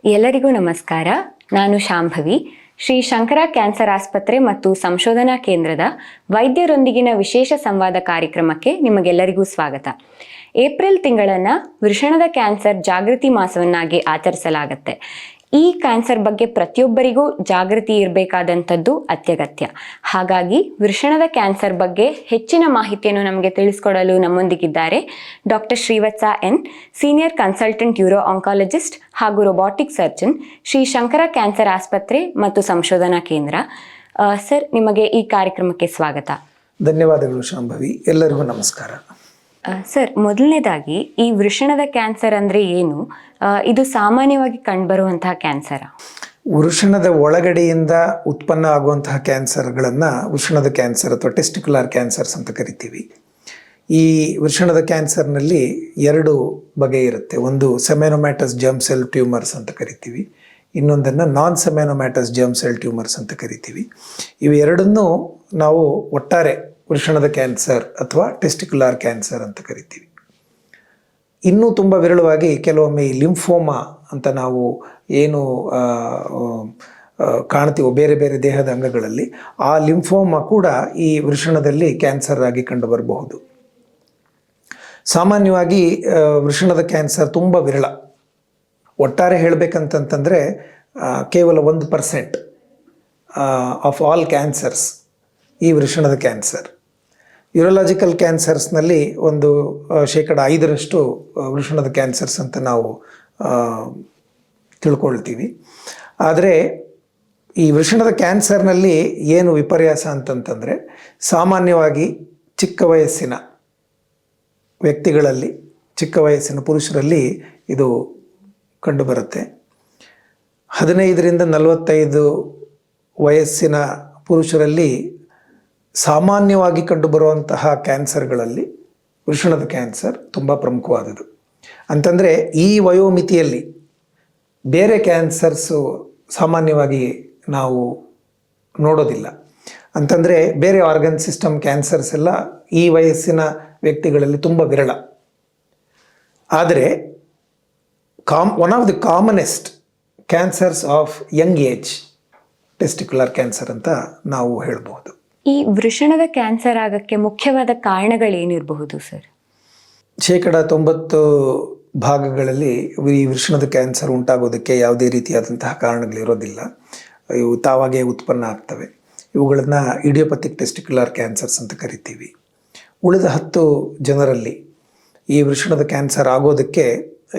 ಎಲ್ಲರಿಗೂ ನಮಸ್ಕಾರ. ನಾನು ಶಾಂಭವಿ, ಶ್ರೀ ಶಂಕರ ಕ್ಯಾನ್ಸರ್ ಆಸ್ಪತ್ರೆ ಮತ್ತು ಸಂಶೋಧನಾ ಕೇಂದ್ರದ ವೈದ್ಯರೊಂದಿಗಿನ ವಿಶೇಷ ಸಂವಾದ ಕಾರ್ಯಕ್ರಮಕ್ಕೆ ನಿಮಗೆಲ್ಲರಿಗೂ ಸ್ವಾಗತ. ಏಪ್ರಿಲ್ ತಿಂಗಳನ್ನು ವೃಷಣದ ಕ್ಯಾನ್ಸರ್ ಜಾಗೃತಿ ಮಾಸವನ್ನಾಗಿ ಆಚರಿಸಲಾಗುತ್ತೆ. ಈ ಕ್ಯಾನ್ಸರ್ ಬಗ್ಗೆ ಪ್ರತಿಯೊಬ್ಬರಿಗೂ ಜಾಗೃತಿ ಇರಬೇಕಾದಂಥದ್ದು ಅತ್ಯಗತ್ಯ. ಹಾಗಾಗಿ ವೃಷಣದ ಕ್ಯಾನ್ಸರ್ ಬಗ್ಗೆ ಹೆಚ್ಚಿನ ಮಾಹಿತಿಯನ್ನು ನಮಗೆ ತಿಳಿಸ್ಕೊಡಲು ನಮ್ಮೊಂದಿಗಿದ್ದಾರೆ doctor Srivatsa N, senior consultant uro oncologist ಹಾಗೂ robotic surgeon, Shri Shankara cancer ಆಸ್ಪತ್ರೆ ಮತ್ತು ಸಂಶೋಧನಾ ಕೇಂದ್ರ. ಸರ್, ನಿಮಗೆ ಈ ಕಾರ್ಯಕ್ರಮಕ್ಕೆ ಸ್ವಾಗತ. ಧನ್ಯವಾದಗಳು ಶಾಂಭವಿ. ಎಲ್ಲರಿಗೂ ನಮಸ್ಕಾರ. ಸರ್, ಮೊದಲನೇದಾಗಿ ಈ ವೃಷಣದ ಕ್ಯಾನ್ಸರ್ ಅಂದರೆ ಏನು? ಇದು ಸಾಮಾನ್ಯವಾಗಿ ಕಂಡುಬರುವಂತಹ ಕ್ಯಾನ್ಸರ? ವೃಷಣದ ಒಳಗಡೆಯಿಂದ ಉತ್ಪನ್ನ ಆಗುವಂತಹ ಕ್ಯಾನ್ಸರ್ಗಳನ್ನು ವೃಷಣದ ಕ್ಯಾನ್ಸರ್ ಅಥವಾ ಟೆಸ್ಟಿಕ್ಯುಲರ್ ಕ್ಯಾನ್ಸರ್ಸ್ ಅಂತ ಕರಿತೀವಿ. ಈ ವೃಷಣದ ಕ್ಯಾನ್ಸರ್ನಲ್ಲಿ ಎರಡು ಬಗೆ ಇರುತ್ತೆ. ಒಂದು ಸೆಮೆನೊಮ್ಯಾಟಸ್ ಜರ್ಮ್ ಸೆಲ್ ಟ್ಯೂಮರ್ಸ್ ಅಂತ ಕರಿತೀವಿ, ಇನ್ನೊಂದನ್ನು ನಾನ್ ಸೆಮೆನೊಮ್ಯಾಟಸ್ ಜರ್ಮ್ ಸೆಲ್ ಟ್ಯೂಮರ್ಸ್ ಅಂತ ಕರಿತೀವಿ. ಇವು ಎರಡನ್ನೂ ನಾವು ಒಟ್ಟಾರೆ ವೃಷಣದ ಕ್ಯಾನ್ಸರ್ ಅಥವಾ ಟೆಸ್ಟಿಕ್ಯುಲರ್ ಕ್ಯಾನ್ಸರ್ ಅಂತ ಕರಿತೀವಿ. ಇನ್ನೂ ತುಂಬ ವಿರಳವಾಗಿ ಕೆಲವೊಮ್ಮೆ ಈ ಲಿಂಫೋಮಾ ಅಂತ ನಾವು ಏನು ಕಾಣ್ತೀವೋ ಬೇರೆ ಬೇರೆ ದೇಹದ ಅಂಗಗಳಲ್ಲಿ, ಆ ಲಿಂಫೋಮಾ ಕೂಡ ಈ ವೃಷಣದಲ್ಲಿ ಕ್ಯಾನ್ಸರ್ ಆಗಿ ಕಂಡುಬರಬಹುದು. ಸಾಮಾನ್ಯವಾಗಿ ವೃಷಣದ ಕ್ಯಾನ್ಸರ್ ತುಂಬ ವಿರಳ. ಒಟ್ಟಾರೆ ಹೇಳಬೇಕಂತಂತಂದರೆ ಕೇವಲ 1% ಆಫ್ ಆಲ್ ಕ್ಯಾನ್ಸರ್ಸ್ ಈ ವೃಷಣದ ಕ್ಯಾನ್ಸರ್. ಯೂರೋಲಾಜಿಕಲ್ ಕ್ಯಾನ್ಸರ್ಸ್ನಲ್ಲಿ ಒಂದು 5% ವೃಷಣದ ಕ್ಯಾನ್ಸರ್ಸ್ ಅಂತ ನಾವು ತಿಳ್ಕೊಳ್ತೀವಿ. ಆದರೆ ಈ ವೃಷಣದ ಕ್ಯಾನ್ಸರ್ನಲ್ಲಿ ಏನು ವಿಪರ್ಯಾಸ ಅಂತಂತಂದರೆ, ಸಾಮಾನ್ಯವಾಗಿ ಚಿಕ್ಕ ವಯಸ್ಸಿನ ವ್ಯಕ್ತಿಗಳಲ್ಲಿ, ಚಿಕ್ಕ ವಯಸ್ಸಿನ ಪುರುಷರಲ್ಲಿ ಇದು ಕಂಡುಬರುತ್ತೆ. 15ರಿಂದ 45 ವಯಸ್ಸಿನ ಪುರುಷರಲ್ಲಿ ಸಾಮಾನ್ಯವಾಗಿ ಕಂಡುಬರುವಂತಹ ಕ್ಯಾನ್ಸರ್ಗಳಲ್ಲಿ ವೃಷಣದ ಕ್ಯಾನ್ಸರ್ ತುಂಬ ಪ್ರಮುಖವಾದದ್ದು. ಅಂತಂದರೆ ಈ ವಯೋಮಿತಿಯಲ್ಲಿ ಬೇರೆ ಕ್ಯಾನ್ಸರ್ಸು ಸಾಮಾನ್ಯವಾಗಿ ನಾವು ನೋಡೋದಿಲ್ಲ. ಅಂತಂದರೆ ಬೇರೆ ಆರ್ಗನ್ ಸಿಸ್ಟಮ್ ಕ್ಯಾನ್ಸರ್ಸ್ ಎಲ್ಲ ಈ ವಯಸ್ಸಿನ ವ್ಯಕ್ತಿಗಳಲ್ಲಿ ತುಂಬ ವಿರಳ. ಆದರೆ one of the commonest cancers of Young age testicular cancer ಅಂತ ನಾವು ಹೇಳ್ಬೋದು. ಈ ವೃಷಣದ ಕ್ಯಾನ್ಸರ್ ಆಗಕ್ಕೆ ಮುಖ್ಯವಾದ ಕಾರಣಗಳೇನಿರಬಹುದು ಸರ್? 90% ಭಾಗಗಳಲ್ಲಿ ಈ ವೃಷಣದ ಕ್ಯಾನ್ಸರ್ ಉಂಟಾಗೋದಕ್ಕೆ ಯಾವುದೇ ರೀತಿಯಾದಂತಹ ಕಾರಣಗಳಿರೋದಿಲ್ಲ. ಇವು ತಾವಾಗೇ ಉತ್ಪನ್ನ ಆಗ್ತವೆ. ಇವುಗಳನ್ನು ಇಡಿಯೋಪಥಿಕ್ ಟೆಸ್ಟಿಕ್ಯುಲರ್ ಕ್ಯಾನ್ಸರ್ಸ್ ಅಂತ ಕರಿತೀವಿ. ಉಳಿದ 10 ಜನರಲ್ಲಿ ಈ ವೃಷಣದ ಕ್ಯಾನ್ಸರ್ ಆಗೋದಕ್ಕೆ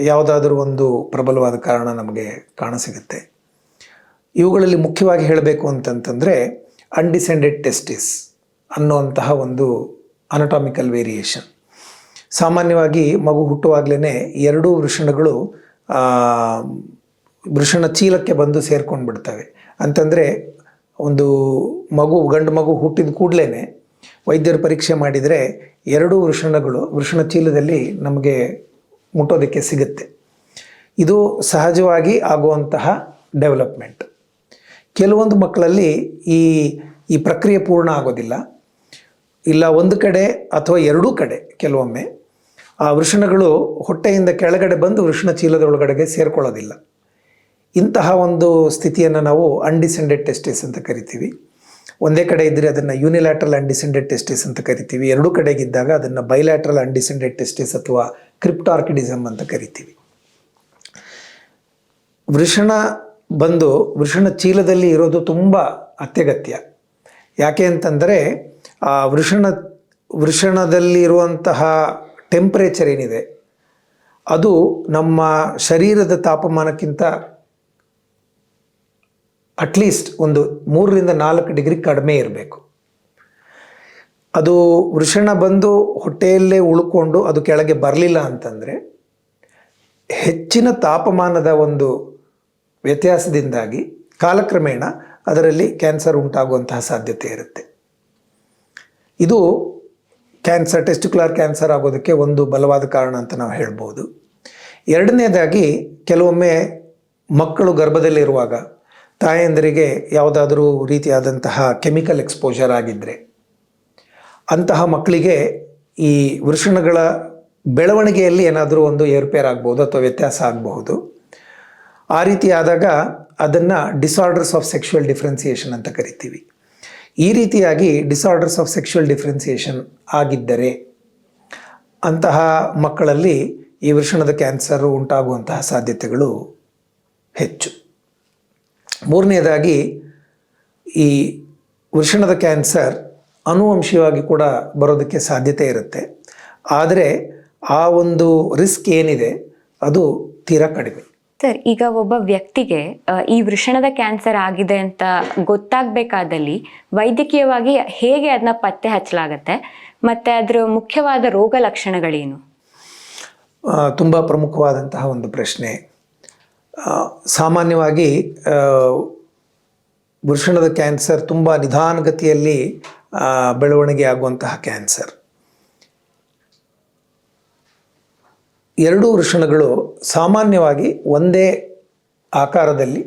ಯಾವುದಾದ್ರೂ ಒಂದು ಪ್ರಬಲವಾದ ಕಾರಣ ನಮಗೆ ಕಾಣಸಿಗುತ್ತೆ. ಇವುಗಳಲ್ಲಿ ಮುಖ್ಯವಾಗಿ ಹೇಳಬೇಕು ಅಂತಂತಂದರೆ ಅನ್ಡಿಸೆಂಡೆಡ್ ಟೆಸ್ಟಿಸ್ ಅನ್ನುವಂತಹ ಒಂದು ಅನಟಾಮಿಕಲ್ ವೇರಿಯೇಷನ್. ಸಾಮಾನ್ಯವಾಗಿ ಮಗು ಹುಟ್ಟುವಾಗಲೇ 2 ವೃಷಣಗಳು ವೃಷಣ ಚೀಲಕ್ಕೆ ಬಂದು ಸೇರ್ಕೊಂಡು ಬಿಡ್ತವೆ. ಅಂತಂದರೆ ಒಂದು ಗಂಡು ಮಗು ಹುಟ್ಟಿದ ಕೂಡಲೇ ವೈದ್ಯರು ಪರೀಕ್ಷೆ ಮಾಡಿದರೆ 2 ವೃಷಣಗಳು ವೃಷಣ ಚೀಲದಲ್ಲಿ ನಮಗೆ ಮುಟ್ಟೋದಕ್ಕೆ ಸಿಗುತ್ತೆ. ಇದು ಸಹಜವಾಗಿ ಆಗುವಂತಹ ಡೆವಲಪ್ಮೆಂಟ್. ಕೆಲವೊಂದು ಮಕ್ಕಳಲ್ಲಿ ಈ ಪ್ರಕ್ರಿಯೆ ಪೂರ್ಣ ಆಗೋದಿಲ್ಲ. ಇಲ್ಲ ಒಂದು ಕಡೆ ಅಥವಾ 2 ಕಡೆ ಕೆಲವೊಮ್ಮೆ ಆ ವೃಷಣಗಳು ಹೊಟ್ಟೆಯಿಂದ ಕೆಳಗಡೆ ಬಂದು ವೃಷಣ ಚೀಲದ ಒಳಗಡೆಗೆ ಸೇರ್ಕೊಳ್ಳೋದಿಲ್ಲ. ಇಂತಹ ಒಂದು ಸ್ಥಿತಿಯನ್ನು ನಾವು ಅನ್ಡಿಸೆಂಡೆಡ್ ಟೆಸ್ಟಿಸ್ ಅಂತ ಕರಿತೀವಿ. ಒಂದೇ ಕಡೆ ಇದ್ದರೆ ಅದನ್ನು ಯೂನಿಲ್ಯಾಟ್ರಲ್ ಅನ್ಡಿಸೆಂಡೆಡ್ ಟೆಸ್ಟಿಸ್ ಅಂತ ಕರಿತೀವಿ. 2 ಕಡೆಗಿದ್ದಾಗ ಅದನ್ನು ಬೈಲ್ಯಾಟ್ರಲ್ ಅನ್ಡಿಸೆಂಡೆಡ್ ಟೆಸ್ಟಿಸ್ ಅಥವಾ ಕ್ರಿಪ್ಟಾರ್ಕಿಡಿಸಮ್ ಅಂತ ಕರಿತೀವಿ. ವೃಷಣ ಚೀಲದಲ್ಲಿ ಇರೋದು ತುಂಬ ಅತ್ಯಗತ್ಯ. ಯಾಕೆ ಅಂತಂದರೆ ಆ ವೃಷಣದಲ್ಲಿರುವಂತಹ ಟೆಂಪ್ರೇಚರ್ ಏನಿದೆ ಅದು ನಮ್ಮ ಶರೀರದ ತಾಪಮಾನಕ್ಕಿಂತ ಅಟ್ಲೀಸ್ಟ್ ಒಂದು 3ರಿಂದ 4 ಡಿಗ್ರಿ ಕಡಿಮೆ ಇರಬೇಕು. ಅದು ವೃಷಣ ಬಂದು ಹೊಟ್ಟೆಯಲ್ಲೇ ಉಳ್ಕೊಂಡು ಅದು ಕೆಳಗೆ ಬರಲಿಲ್ಲ ಅಂತಂದರೆ ಹೆಚ್ಚಿನ ತಾಪಮಾನದ ಒಂದು ವ್ಯತ್ಯಾಸದಿಂದಾಗಿ ಕಾಲಕ್ರಮೇಣ ಅದರಲ್ಲಿ ಕ್ಯಾನ್ಸರ್ ಉಂಟಾಗುವಂತಹ ಸಾಧ್ಯತೆ ಇರುತ್ತೆ. ಇದು ಟೆಸ್ಟಿಕ್ಯುಲರ್ ಕ್ಯಾನ್ಸರ್ ಆಗೋದಕ್ಕೆ ಒಂದು ಬಲವಾದ ಕಾರಣ ಅಂತ ನಾವು ಹೇಳ್ಬೋದು. ಎರಡನೇದಾಗಿ, ಕೆಲವೊಮ್ಮೆ ಮಕ್ಕಳು ಗರ್ಭದಲ್ಲಿರುವಾಗ ತಾಯಂದರಿಗೆ ಯಾವುದಾದ್ರೂ ರೀತಿಯಾದಂತಹ ಕೆಮಿಕಲ್ ಎಕ್ಸ್ಪೋಜರ್ ಆಗಿದ್ದರೆ ಅಂತಹ ಮಕ್ಕಳಿಗೆ ಈ ವೃಷಣಗಳ ಬೆಳವಣಿಗೆಯಲ್ಲಿ ಏನಾದರೂ ಒಂದು ಏರುಪೇರು ಆಗ್ಬೋದು ಅಥವಾ ವ್ಯತ್ಯಾಸ ಆಗಬಹುದು. ಆ ರೀತಿ ಆದಾಗ ಅದನ್ನು ಡಿಸಾರ್ಡರ್ಸ್ ಆಫ್ ಸೆಕ್ಷುವಲ್ ಡಿಫ್ರೆನ್ಸಿಯೇಷನ್ ಅಂತ ಕರಿತೀವಿ. ಈ ರೀತಿಯಾಗಿ ಡಿಸಾರ್ಡರ್ಸ್ ಆಫ್ ಸೆಕ್ಷುವಲ್ ಡಿಫ್ರೆನ್ಸಿಯೇಷನ್ ಆಗಿದ್ದರೆ ಅಂತಹ ಮಕ್ಕಳಲ್ಲಿ ಈ ವೃಷಣದ ಕ್ಯಾನ್ಸರ್ ಉಂಟಾಗುವಂತಹ ಸಾಧ್ಯತೆಗಳು ಹೆಚ್ಚು. ಮೂರನೆಯದಾಗಿ, ಈ ವೃಷಣದ ಕ್ಯಾನ್ಸರ್ ಆನುವಂಶಿಕವಾಗಿ ಕೂಡ ಬರೋದಕ್ಕೆ ಸಾಧ್ಯತೆ ಇರುತ್ತೆ. ಆದರೆ ಆ ಒಂದು ರಿಸ್ಕ್ ಏನಿದೆ ಅದು ತೀರಾ ಕಡಿಮೆ. ಸರ್, ಈಗ ಒಬ್ಬ ವ್ಯಕ್ತಿಗೆ ಈ ವೃಷಣದ ಕ್ಯಾನ್ಸರ್ ಆಗಿದೆ ಅಂತ ಗೊತ್ತಾಗಬೇಕಾದಲ್ಲಿ ವೈದ್ಯಕೀಯವಾಗಿ ಹೇಗೆ ಅದನ್ನ ಪತ್ತೆ ಹಚ್ಚಲಾಗತ್ತೆ ಮತ್ತು ಅದರ ಮುಖ್ಯವಾದ ರೋಗ ಲಕ್ಷಣಗಳೇನು? ತುಂಬ ಪ್ರಮುಖವಾದಂತಹ ಒಂದು ಪ್ರಶ್ನೆ. ಸಾಮಾನ್ಯವಾಗಿ ವೃಷಣದ ಕ್ಯಾನ್ಸರ್ ತುಂಬ ನಿಧಾನಗತಿಯಲ್ಲಿ ಬೆಳವಣಿಗೆ ಆಗುವಂತಹ ಕ್ಯಾನ್ಸರ್. ಎರಡೂ ವೃಷಣಗಳು ಸಾಮಾನ್ಯವಾಗಿ ಒಂದೇ ಆಕಾರದಲ್ಲಿ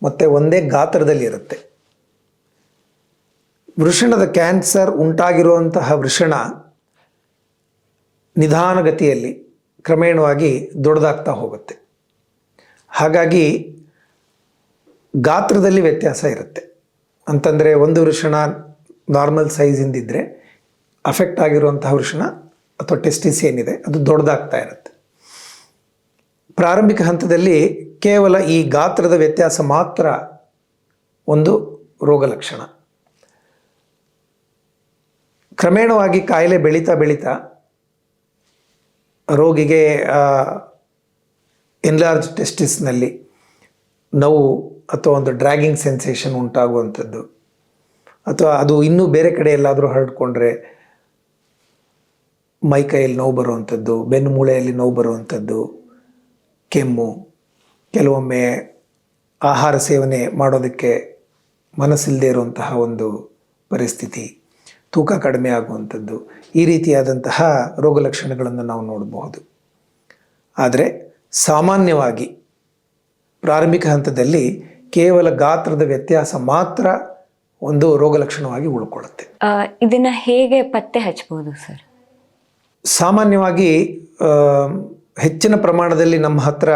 ಮತ್ತು ಒಂದೇ ಗಾತ್ರದಲ್ಲಿ ಇರುತ್ತೆ. ವೃಷಣದ ಕ್ಯಾನ್ಸರ್ ಉಂಟಾಗಿರುವಂತಹ ವೃಷಣ ನಿಧಾನಗತಿಯಲ್ಲಿ ಕ್ರಮೇಣವಾಗಿ ದೊಡ್ಡದಾಗ್ತಾ ಹೋಗುತ್ತೆ. ಹಾಗಾಗಿ ಗಾತ್ರದಲ್ಲಿ ವ್ಯತ್ಯಾಸ ಇರುತ್ತೆ. ಅಂತಂದರೆ ಒಂದು ವೃಷಣ ನಾರ್ಮಲ್ ಸೈಜಿಂದಿದ್ದರೆ ಅಫೆಕ್ಟ್ ಆಗಿರುವಂತಹ ವೃಷಣ ಅಥವಾ ಟೆಸ್ಟಿಸ್ ಏನಿದೆ ಅದು ದೊಡ್ಡದಾಗ್ತಾ ಇರುತ್ತೆ. ಪ್ರಾರಂಭಿಕ ಹಂತದಲ್ಲಿ ಕೇವಲ ಈ ಗಾತ್ರದ ವ್ಯತ್ಯಾಸ ಮಾತ್ರ ಒಂದು ರೋಗ ಲಕ್ಷಣ. ಕ್ರಮೇಣವಾಗಿ ಕಾಯಿಲೆ ಬೆಳೀತಾ ಬೆಳೀತಾ ರೋಗಿಗೆ ಎನ್ಲಾರ್ಜ್ ಟೆಸ್ಟಿಸ್ನಲ್ಲಿ ನೋವು ಅಥವಾ ಒಂದು ಡ್ರ್ಯಾಗಿಂಗ್ ಸೆನ್ಸೇಷನ್ ಉಂಟಾಗುವಂಥದ್ದು, ಅಥವಾ ಅದು ಇನ್ನೂ ಬೇರೆ ಕಡೆ ಎಲ್ಲಾದರೂ ಹರಡ್ಕೊಂಡ್ರೆ ಮೈಕೈಯಲ್ಲಿ ನೋವು ಬರುವಂಥದ್ದು, ಬೆನ್ನು ಮೂಳೆಯಲ್ಲಿ ನೋವು ಬರುವಂಥದ್ದು, ಕೆಮ್ಮು, ಕೆಲವೊಮ್ಮೆ ಆಹಾರ ಸೇವನೆ ಮಾಡೋದಕ್ಕೆ ಮನಸ್ಸಿಲ್ಲದೆ ಇರುವಂತಹ ಒಂದು ಪರಿಸ್ಥಿತಿ, ತೂಕ ಕಡಿಮೆ ಆಗುವಂಥದ್ದು, ಈ ರೀತಿಯಾದಂತಹ ರೋಗ ಲಕ್ಷಣಗಳನ್ನು ನಾವು ನೋಡಬಹುದು. ಆದರೆ ಸಾಮಾನ್ಯವಾಗಿ ಪ್ರಾರಂಭಿಕ ಹಂತದಲ್ಲಿ ಕೇವಲ ಗಾತ್ರದ ವ್ಯತ್ಯಾಸ ಮಾತ್ರ ಒಂದು ರೋಗ ಲಕ್ಷಣವಾಗಿ ಉಳ್ಕೊಳ್ಳುತ್ತೆ. ಇದನ್ನು ಹೇಗೆ ಪತ್ತೆ ಹಚ್ಚಬಹುದು ಸರ್? ಸಾಮಾನ್ಯವಾಗಿ ಹೆಚ್ಚಿನ ಪ್ರಮಾಣದಲ್ಲಿ ನಮ್ಮ ಹತ್ರ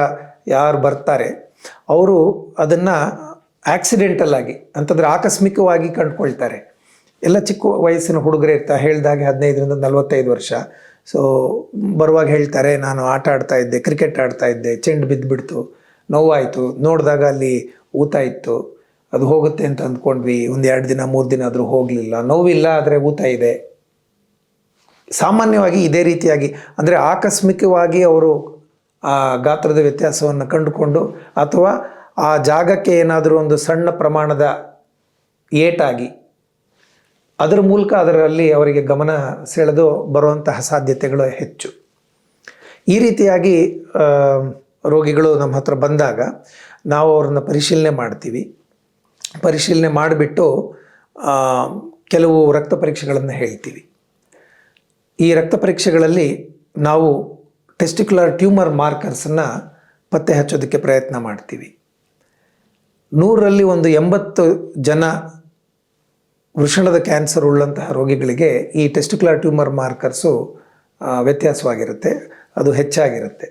ಯಾರು ಬರ್ತಾರೆ ಅವರು ಅದನ್ನು ಆಕ್ಸಿಡೆಂಟಲ್ ಆಗಿ ಅಂತಂದರೆ ಆಕಸ್ಮಿಕವಾಗಿ ಕಂಡುಕೊಳ್ತಾರೆ. ಎಲ್ಲ ಚಿಕ್ಕ ವಯಸ್ಸಿನ ಹುಡುಗರೇ ಇರ್ತಾರೆ, ಹೇಳಿದಾಗೆ 15ರಿಂದ 45 ವರ್ಷ. ಸೊ ಬರುವಾಗ ಹೇಳ್ತಾರೆ, ನಾನು ಆಟ ಆಡ್ತಾ ಇದ್ದೆ, ಕ್ರಿಕೆಟ್ ಆಡ್ತಾ ಇದ್ದೆ, ಚೆಂಡು ಬಿದ್ದುಬಿಡ್ತು, ನೋವಾಯಿತು, ನೋಡಿದಾಗ ಅಲ್ಲಿ ಊತ ಇತ್ತು, ಅದು ಹೋಗುತ್ತೆ ಅಂತ ಅಂದ್ಕೊಂಡ್ವಿ, 1-2 ದಿನ 3 ದಿನ ಆದರೂ ಹೋಗಲಿಲ್ಲ, ನೋವಿಲ್ಲ ಆದರೆ ಊತ ಇದೆ. ಸಾಮಾನ್ಯವಾಗಿ ಇದೇ ರೀತಿಯಾಗಿ ಅಂದರೆ ಆಕಸ್ಮಿಕವಾಗಿ ಅವರು ಆ ಗಾತ್ರದ ವ್ಯತ್ಯಾಸವನ್ನು ಕಂಡುಕೊಂಡು ಅಥವಾ ಆ ಜಾಗಕ್ಕೆ ಏನಾದರೂ ಒಂದು ಸಣ್ಣ ಪ್ರಮಾಣದ ಏಟಾಗಿ ಅದರ ಮೂಲಕ ಅದರಲ್ಲಿ ಅವರಿಗೆ ಗಮನ ಸೆಳೆದು ಬರುವಂತಹ ಸಾಧ್ಯತೆಗಳು ಹೆಚ್ಚು. ಈ ರೀತಿಯಾಗಿ ರೋಗಿಗಳು ನಮ್ಮ ಹತ್ರ ಬಂದಾಗ ನಾವು ಅವ್ರನ್ನ ಪರಿಶೀಲನೆ ಮಾಡ್ತೀವಿ. ಪರಿಶೀಲನೆ ಮಾಡಿಬಿಟ್ಟು ಕೆಲವು ರಕ್ತ ಪರೀಕ್ಷೆಗಳನ್ನು ಹೇಳ್ತೀವಿ. ಈ ರಕ್ತ ಪರೀಕ್ಷೆಗಳಲ್ಲಿ ನಾವು ಟೆಸ್ಟಿಕ್ಯುಲರ್ ಟ್ಯೂಮರ್ ಮಾರ್ಕರ್ಸನ್ನು ಪತ್ತೆ ಹಚ್ಚೋದಕ್ಕೆ ಪ್ರಯತ್ನ ಮಾಡ್ತೀವಿ. 100ರಲ್ಲಿ ಒಂದು 80 ಜನ ವೃಷಣದ ಕ್ಯಾನ್ಸರ್ ಉಳ್ಳಂತಹ ರೋಗಿಗಳಿಗೆ ಈ ಟೆಸ್ಟಿಕ್ಯುಲರ್ ಟ್ಯೂಮರ್ ಮಾರ್ಕರ್ಸು ವ್ಯತ್ಯಾಸವಾಗಿರುತ್ತೆ, ಅದು ಹೆಚ್ಚಾಗಿರುತ್ತೆ.